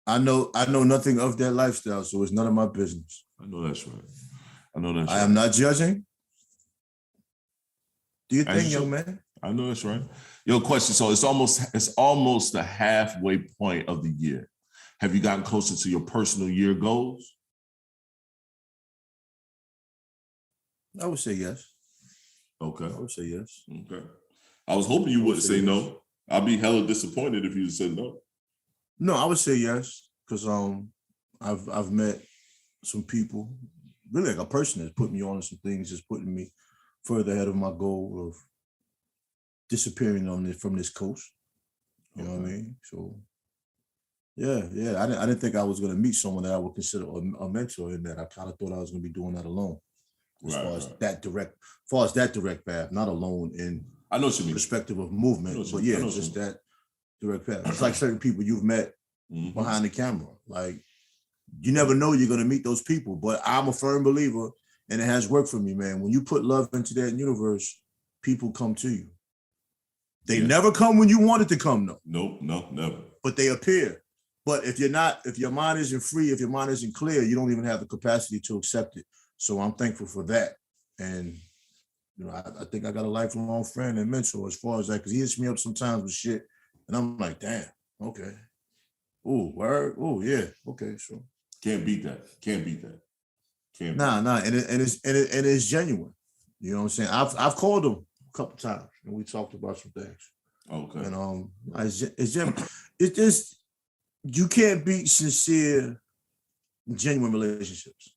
I know nothing of that lifestyle, so it's none of my business. I know that's right. I am not judging. Do you think, young man? I know that's right. Yo, question. So it's almost the halfway point of the year. Have you gotten closer to your personal year goals? I would say yes. Okay. I would say yes. Okay. I was hoping you wouldn't say yes. no. I'd be hella disappointed if you said no. No, I would say yes, because I've met some people, really like a person that's put me on some things, just putting me further ahead of my goal of disappearing from this coast. You know what I mean? So yeah. I didn't think I was going to meet someone that I would consider a mentor in that. I kind of thought I was going to be doing that alone. As far as that direct path, not alone in I know what you mean. Perspective of movement, but yeah, just that direct path. It's like certain people you've met behind the camera. Like you never know you're gonna meet those people, but I'm a firm believer, and it has worked for me, man. When you put love into that universe, people come to you. They never come when you want it to come, though. Nope, no, never. But they appear. But if your mind isn't free, if your mind isn't clear, you don't even have the capacity to accept it. So I'm thankful for that. And you know, I think I got a lifelong friend and mentor as far as that, because he hits me up sometimes with shit, and I'm like, damn, okay. Oh, word. Oh, yeah. Okay, so can't beat that. Nah, and it's genuine. You know what I'm saying? I've called him a couple times and we talked about some things. Okay. And it's genuine. It's just you can't beat sincere, genuine relationships.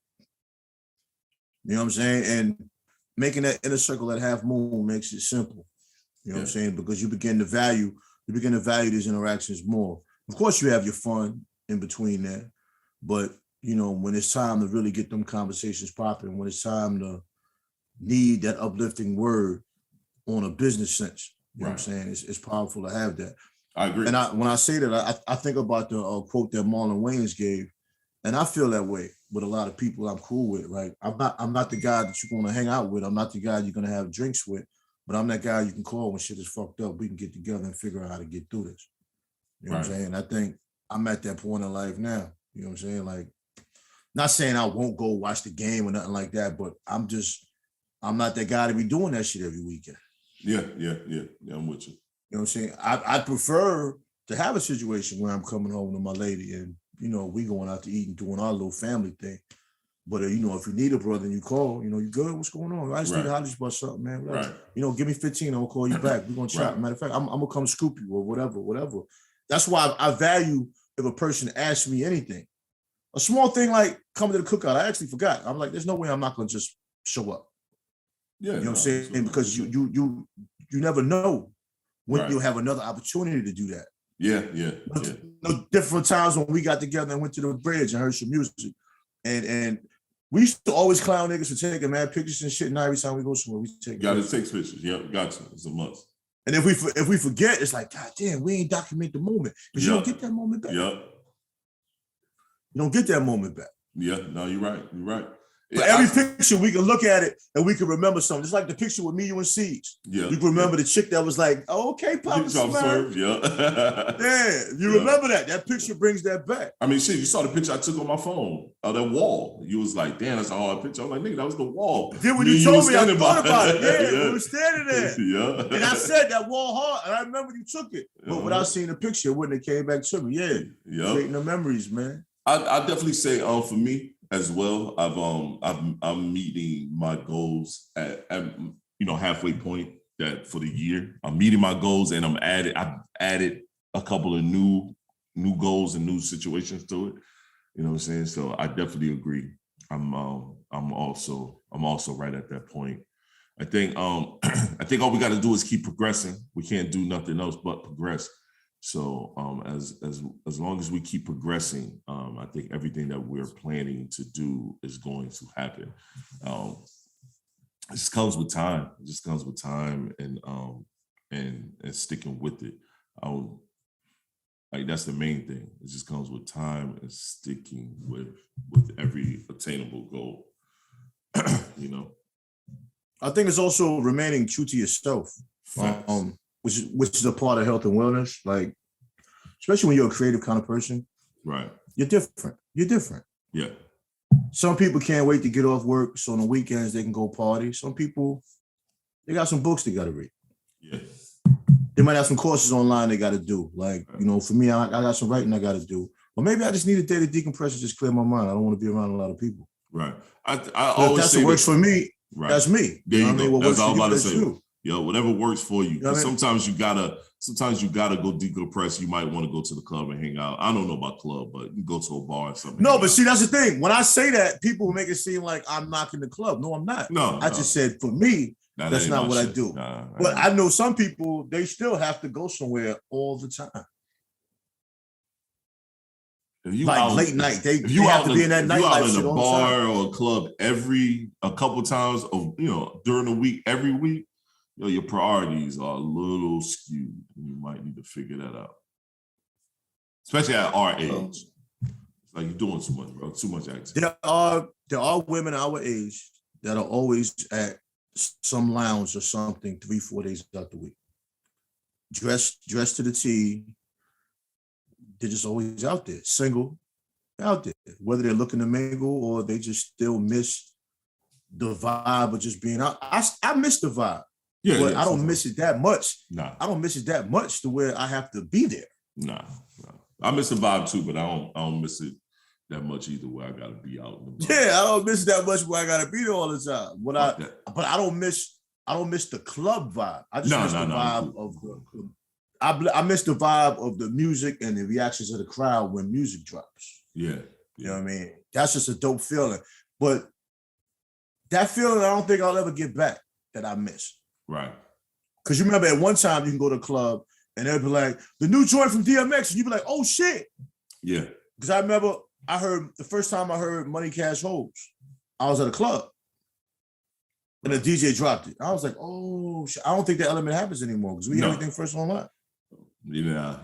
You know what I'm saying? And making that inner circle at half moon makes it simple. You know what I'm saying? Because you begin to value these interactions more. Of course, you have your fun in between there, but you know, when it's time to really get them conversations popping, when it's time to need that uplifting word on a business sense, you know what I'm saying? It's powerful to have that. I agree. And when I say that, I think about the quote that Marlon Wayans gave, and I feel that way with a lot of people I'm cool with. Like I'm not the guy that you're going to hang out with. I'm not the guy you're going to have drinks with, but I'm that guy you can call when shit is fucked up. We can get together and figure out how to get through this. You know what I'm saying? I think I'm at that point in life now. You know what I'm saying? Like, not saying I won't go watch the game or nothing like that, but I'm not that guy to be doing that shit every weekend. Yeah, I'm with you. You know what I'm saying? I prefer to have a situation where I'm coming home to my lady and, you know, we going out to eat and doing our little family thing. But, you know, if you need a brother and you call, you know, you good? What's going on? I just need to holler about something, man. Right. You know, give me 15, I'll call you back. We're going to chat. Matter of fact, I'm going to come scoop you or whatever. That's why I value if a person asks me anything. A small thing like coming to the cookout, I actually forgot. I'm like, there's no way I'm not going to just show up. Yeah, you know what I'm saying? Because you never know when you'll have another opportunity to do that. Yeah. No different times when we got together and went to the bridge and heard some music. And we used to always clown niggas for taking mad pictures and shit. Now every time we go somewhere, we take pictures. Yep, gotcha. It's a must. And if we forget, it's like, God damn, we ain't document the moment. Because you don't get that moment back. Yep. You don't get that moment back. Yeah, no, you're right. But every picture, we can look at it and we can remember something. It's like the picture with me, you, and Siege. Yeah. You can remember the chick that was like, oh, okay, Papa Smurf. Yeah. Yeah, you remember that. That picture brings that back. I mean, shit, you saw the picture I took on my phone of that wall. You was like, damn, that's a hard picture. I was like, nigga, that was the wall. Then when you told me, I thought about it. Yeah, yeah. we were standing there. Yeah. And I said that wall hard, and I remember you took it. But without seeing the picture, it wouldn't have came back to me. Yeah. Creating the memories, man. I definitely say for me as well, I'm meeting my goals at halfway point that for the year. I'm meeting my goals and I've added a couple of new goals and new situations to it. You know what I'm saying? So I definitely agree. I'm also right at that point. I think all we got to do is keep progressing. We can't do nothing else but progress. So as long as we keep progressing, I think everything that we're planning to do is going to happen. It just comes with time. It just comes with time and sticking with it. Like that's the main thing. It just comes with time and sticking with every attainable goal. You know. I think it's also remaining true to yourself. Which is a part of health and wellness. Like, especially when you're a creative kind of person, right? You're different. Yeah. Some people can't wait to get off work, so on the weekends they can go party. Some people, they got some books they got to read. Yeah. They might have some courses online they got to do. Like, for me, I got some writing I got to do. Or maybe I just need a day to decompress and just clear my mind. I don't want to be around a lot of people. Right. I always that's what works for me. Right. That's me. There you go. That's all I'm about to say. You. Yo, whatever works for you. Because sometimes you gotta go decompress. You might want to go to the club and hang out. I don't know about club, but you go to a bar or something. No, but see, that's the thing. When I say that, people make it seem like I'm knocking the club. No, I'm not. I just said for me, that's not what I do. But I know some people, they still have to go somewhere all the time. Late night, they have to be in that nightlife shit all the time. Bar or a club a couple times of during the week, every week. Your priorities are a little skewed. You might need to figure that out, especially at our age. Like you're doing too much, bro. Too much activity. There are women our age that are always at some lounge or something 3-4 days out the week. Dressed to the T. They're just always out there, single, out there. Whether they're looking to mingle or they just still miss the vibe of just being out. I miss the vibe. Yeah, but I don't miss it that much. Nah. I don't miss it that much to where I have to be there. Nah. I miss the vibe too, but I don't miss it that much either where I gotta be out. Yeah, I don't miss it that much where I gotta be there all the time. But I don't miss the club vibe. I just miss the vibe of the I miss the vibe of the music and the reactions of the crowd when music drops. Yeah. You know what I mean? That's just a dope feeling. But that feeling I don't think I'll ever get back that I miss. Right. Because you remember at one time you can go to a club and they'll be like, the new joint from DMX, and you'd be like, oh shit. Yeah. Because I remember the first time I heard Money Cash Holes, I was at a club and the DJ dropped it. I was like, oh shit. I don't think that element happens anymore because we hear everything first online. Yeah.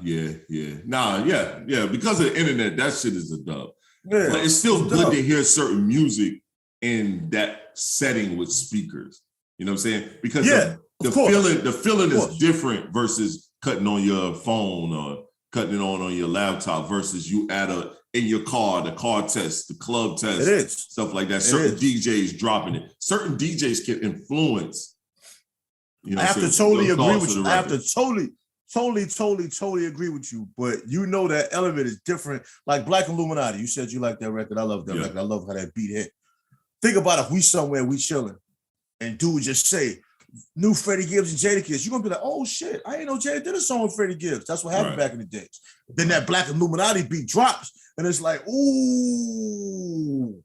Nah, yeah. Because of the internet, that shit is a dub. Yeah, but it's still good to hear certain music in that setting with speakers. You know what I'm saying? Because the feeling is different versus cutting on your phone or cutting it on your laptop versus you in your car, the car test, the club test, stuff like that. Certain DJs dropping it. Certain DJs can influence. I have to totally agree with you. I have to totally agree with you. But that element is different. Like Black Illuminati, you said you like that record. I love that record. I love how that beat hit. Think about if we somewhere, we chilling, and dude just say, new Freddie Gibbs and Jadakiss, you're going to be like, oh shit, I ain't know Jada did a song with Freddie Gibbs. That's what happened back in the days. Then that Black Illuminati beat drops, and it's like, ooh,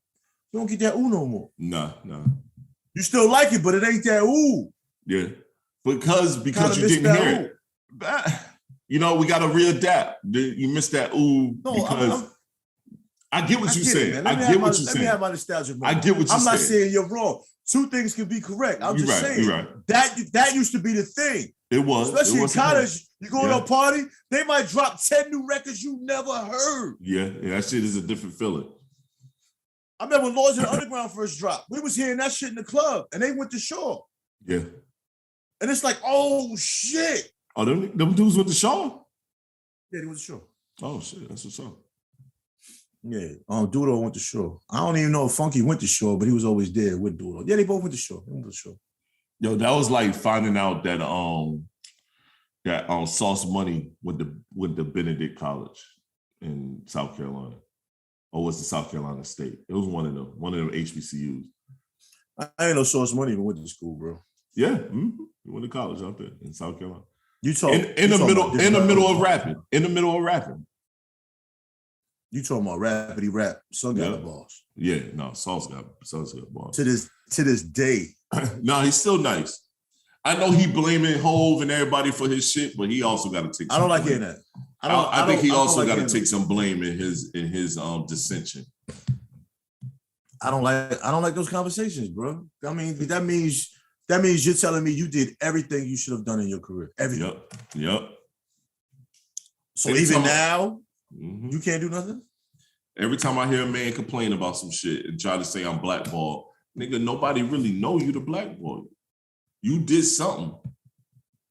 you don't get that ooh no more. No. You still like it, but it ain't that ooh. Yeah, because you didn't hear it. We got to readapt. You missed that ooh because I get what you're saying. Let me have my nostalgia moment. I get what you're saying. I'm not saying you're wrong. Two things can be correct. I'm just saying that used to be the thing. It was. Especially in college, you go to a party, they might drop 10 new records you never heard. Yeah, that shit is a different feeling. I remember when Lords of the Underground first dropped. We was hearing that shit in the club, and they went to Shaw. Yeah. And it's like, oh shit. Oh, them dudes went to Shaw? Yeah, they went to Shaw. Oh shit, that's what's up. Yeah, Doodle went to Shaw. I don't even know if Funky went to Shaw, but he was always there with Doodle. Yeah, they both went to Shaw. They went to Shaw. Yo, that was like finding out that Sauce Money went to Benedict College in South Carolina. Or was it South Carolina State? It was one of them HBCUs. I ain't no Sauce Money even went to school, bro. Yeah, he went to college out there in South Carolina. You talk in the middle of rapping. In the middle of rapping. You talking about rappity rap? Son got the balls. Yeah, no, Sauce got balls. To this day. No, he's still nice. I know he blaming Hove and everybody for his shit, but he also got to take. I don't like hearing that. I think he also got to take some blame in his dissension. I don't like those conversations, bro. I mean, that means you're telling me you did everything you should have done in your career. Everything. Yep. So even now, you can't do nothing? Every time I hear a man complain about some shit and try to say I'm blackballed, nigga, nobody really know you the blackball. You did something.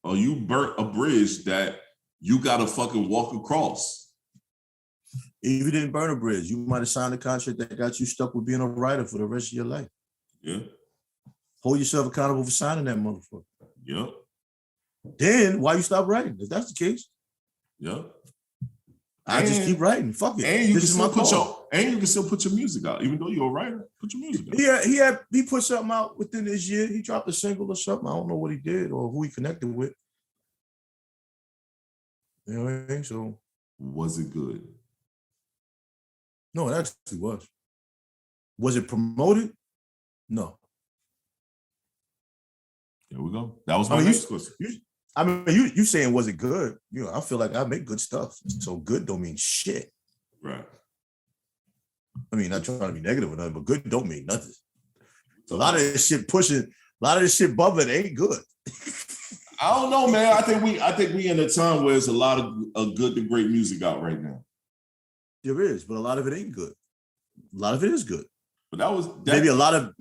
Or you burnt a bridge that you gotta fucking walk across. If you didn't burn a bridge, you might have signed a contract that got you stuck with being a writer for the rest of your life. Yeah. Hold yourself accountable for signing that motherfucker. Yep. Then why you stop writing? If that's the case. Yep. I just keep writing. Fuck it. And you can still put your music out, even though you're a writer. Put your music out. Yeah, he put something out within this year. He dropped a single or something. I don't know what he did or who he connected with. You know what I mean? So was it good? No, it actually was. Was it promoted? No. There we go. That was my next question. You saying was it good? You know, I feel like I make good stuff. So good don't mean shit. Right. I mean, not trying to be negative or nothing, but good don't mean nothing. So a lot of this shit pushing, a lot of this shit bubbling ain't good. I don't know, man. I think we in a time where there's a lot of good to great music out right now. There is, but a lot of it ain't good. A lot of it is good. But maybe a lot of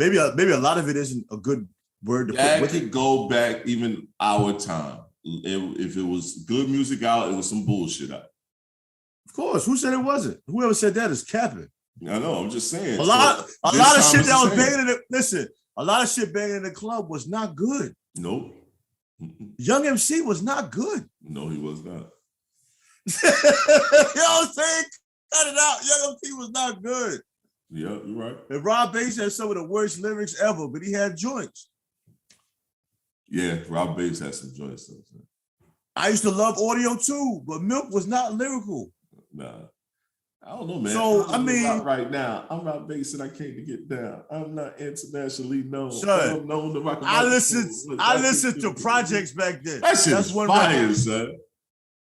it isn't a good word to that put with could go back even our time. If it was good music out, it was some bullshit out. Of course. Who said it wasn't? Whoever said that is capping. I know. I'm just saying. A lot of shit that was banging in the listen. A lot of shit banging in the club was not good. Nope. Young MC was not good. No, he was not. You know what I'm saying? Cut it out. Young MC was not good. Yeah, you're right. And Rob Bass had some of the worst lyrics ever, but he had joints. Yeah, Rob Bass had some joints. I used to love audio too, but Milk was not lyrical. Nah. I don't know, man. So, I mean, right now, I'm Rob Bass and I came to get down. I'm not internationally known. Son, I'm known to rock. I listened to projects back then. That shit is fire, son.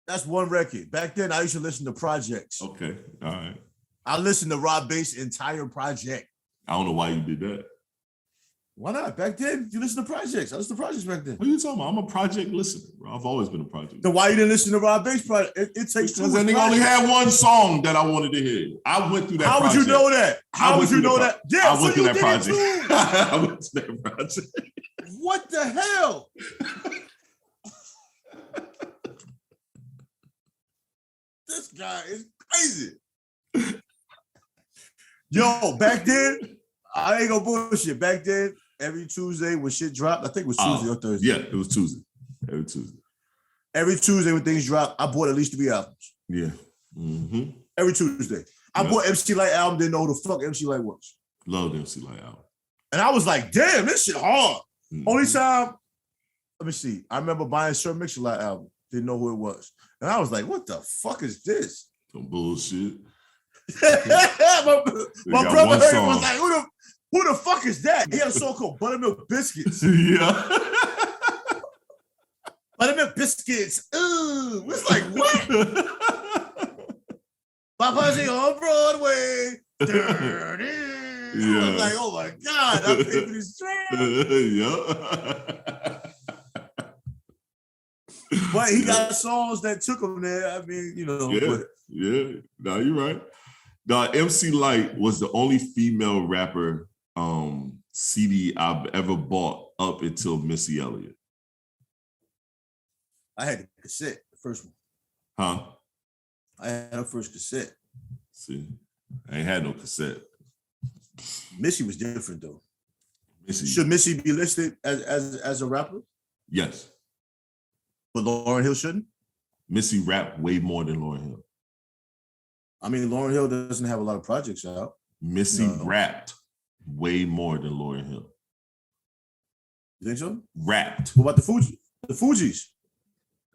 That's one record. Back then, I used to listen to projects. Okay, all right. I listened to Rob Bass' entire project. I don't know why you did that. Why not? Back then, you listened to projects. I listened to projects back then. What are you talking about? I'm a project listener, bro. I've always been a project. Then why you didn't listen to Rob Bass project? It takes because that nigga only had one song that I wanted to hear. I went through that. How project. would you know that? How would you know that? Yeah, I went through that project. I went to that project. What the hell? This guy is crazy. Yo, back then, I ain't gonna bullshit. Back then, every Tuesday when shit dropped, I think it was Tuesday or Thursday. Yeah, it was Tuesday. Every Tuesday. Every Tuesday when things dropped, I bought at least 3 albums. Yeah. Mm-hmm. Every Tuesday. I bought MC Light album, didn't know who the fuck MC Light was. Loved MC Light album. And I was like, damn, this shit hard. Mm-hmm. Only time, let me see. I remember buying Sir Mix-a-Lot album. Didn't know who it was. And I was like, what the fuck is this? Some bullshit. my brother heard it, was like, who the fuck is that? He had a song called Buttermilk Biscuits. Yeah. Buttermilk Biscuits. Ooh. It's like, what? Papa's on Broadway. I was like, oh my God, I'm picking this trash. Yeah. But he got songs that took him there. I mean, you know. Yeah, but, yeah. No, you're right. The MC Light was the only female rapper CD I've ever bought up until Missy Elliott. I had the cassette, the first one. Huh? I had her first cassette. See, I ain't had no cassette. Missy was different though. Missy. Should Missy be listed as a rapper? Yes. But Lauryn Hill shouldn't? Missy rapped way more than Lauryn Hill. I mean, Lauryn Hill doesn't have a lot of projects out. Missy rapped way more than Lauryn Hill. You think so? Rapped. What about the Fugees? The Fugees.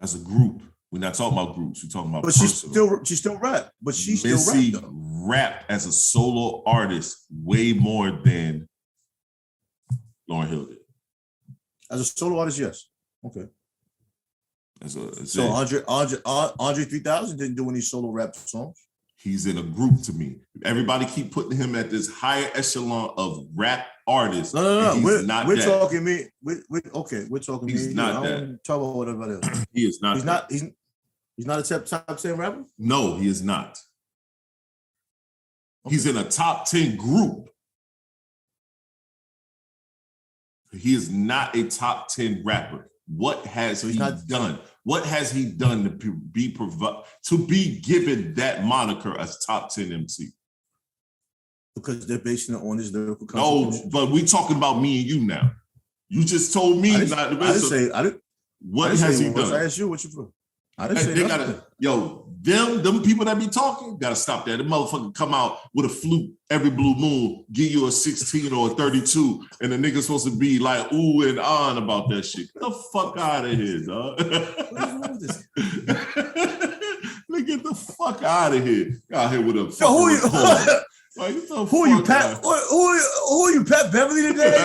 As a group. We're not talking about groups. We're talking about But personal. she still rap. But she Missy still rap though. rapped as a solo artist way more than Lauryn Hill did. As a solo artist, yes. Okay. So Andre 3000 didn't do any solo rap songs. He's in a group to me. Everybody keep putting him at this higher echelon of rap artists. No. We're that. talking me. We're talking he's me. Not I that. don't talk about whatever else. He is not. He's not a top 10 rapper. No, he is not. Okay. He's in a top 10 group. He is not a top 10 rapper. What has he done? What has he done to be given that moniker as top 10 MC? Because they're basing it on his lyrical No, contribution. but we talking about me and you now. You just told me not the rest of. What has he done? I asked you what you put. I didn't say nothing. Them people that be talking, gotta stop that. The motherfucker come out with a flute every blue moon, give you a 16 or a 32, and the nigga supposed to be like ooh and on about that shit. Get the fuck out of here, dog. What's wrong with this? Nigga, get the fuck out of here. You out here with a who are you, Pat? Who are you, Pat Beverly today?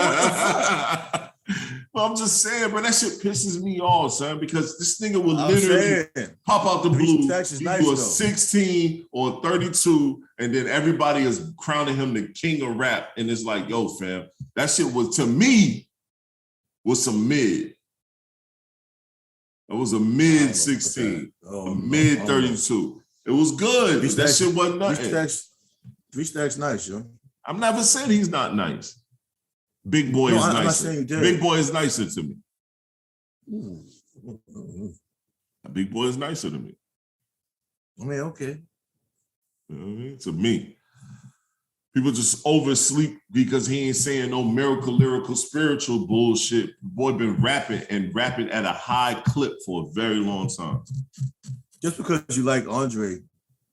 Well, I'm just saying, bro, that shit pisses me off, son, because this nigga will literally pop out the blue, do a 16 or 32, and then everybody is crowning him the king of rap. And it's like, yo, fam, that shit was, to me, was some mid. It was a mid 16, a mid 32. It was good. That shit wasn't nothing. 3 Stacks nice, yo. I'm never saying he's not nice. Big Boy is nicer. Big Boy is nicer to me. Big Boy is nicer to me. I mean, okay. You know what I mean? To me. People just oversleep because he ain't saying no miracle, lyrical, spiritual bullshit. Boy been rapping at a high clip for a very long time. Just because you like Andre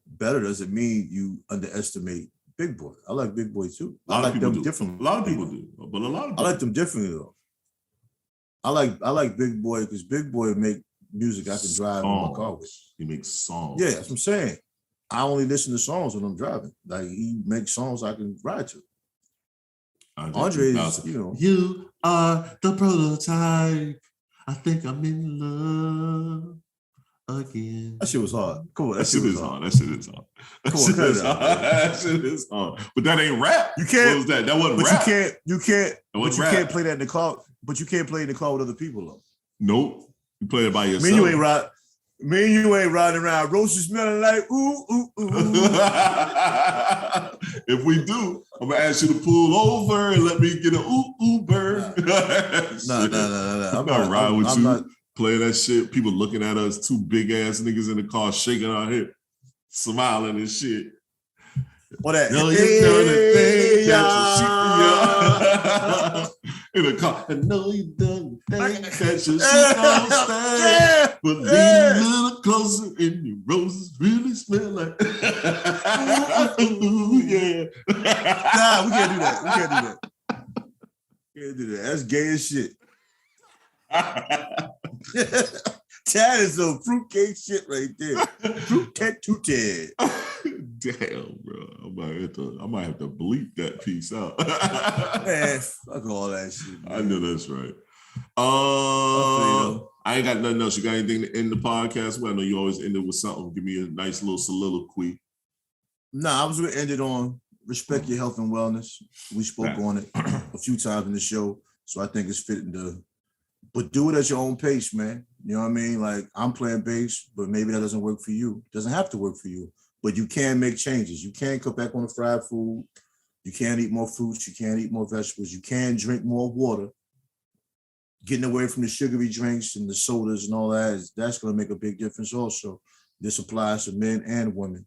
better doesn't mean you underestimate Big Boy. I like Big Boy too. I like them differently. A lot of people do, but a lot of people I like them differently though. I like Big Boy because Big Boy make music I can drive in my car with. He makes songs. Yeah, that's what I'm saying. I only listen to songs when I'm driving. Like he makes songs I can ride to. Andre is, you are the prototype. I think I'm in love again. That shit was hard. Come on, that shit is hard. That shit is hard. That shit is hard. But that ain't rap. You can't. What was that? That wasn't but rap. You can't play that in the car. But you can't play in the car with other people though. Nope. You play it by yourself. Me and you ain't riding around. Roses smelling like ooh, ooh, ooh. If we do, I'm gonna ask you to pull over and let me get an Uber. No. I'm not riding with you. Playing that shit. People looking at us, two big ass niggas in the car, shaking our head, smiling and shit. What that? No, you done the thing that in the car. I know you done the thing that your shit don't stay. But lean a little closer and your roses really smell like. Ooh, yeah. Nah, we can't do that. Can't do that. That's gay as shit. That is some fruitcake shit right there. Fruitcake tooted. Damn, bro. I might have to bleep that piece out. Man, fuck all that shit. Man. I know that's right. I ain't got nothing else. You got anything to end the podcast with? I know you always end it with something. Give me a nice little soliloquy. Nah, I was gonna end it on respect your health and wellness. We spoke on it a few times in the show, so I think it's fitting to. But do it at your own pace, man. You know what I mean? Like I'm playing bass, but maybe that doesn't work for you. It doesn't have to work for you. but you can make changes. You can cut back on the fried food. You can eat more fruits. You can eat more vegetables. You can drink more water. Getting away from the sugary drinks and the sodas and all that, that's going to make a big difference also. This applies to men and women.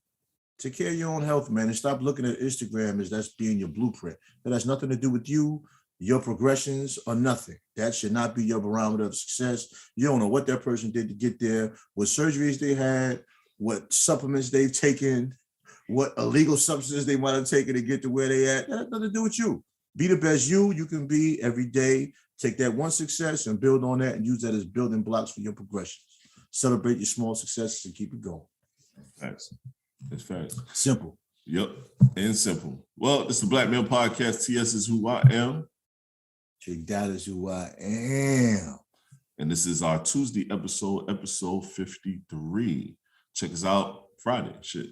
Take care of your own health, man, and stop looking at Instagram as that's being your blueprint. That has nothing to do with you, your progressions, or nothing. That should not be your barometer of success. You don't know what that person did to get there, what surgeries they had, what supplements they've taken, what illegal substances they might have taken to get to where they at. That has nothing to do with you. Be the best you can be every day. Take that one success and build on that and use that as building blocks for your progressions. Celebrate your small successes and keep it going. Thanks. That's facts. Simple. Yep. And simple. Well, this is the Black Male Podcast. TS is who I am. That is who I am. And this is our Tuesday episode 53. Check us out Friday. Shit.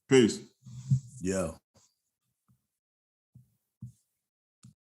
Peace. Yeah.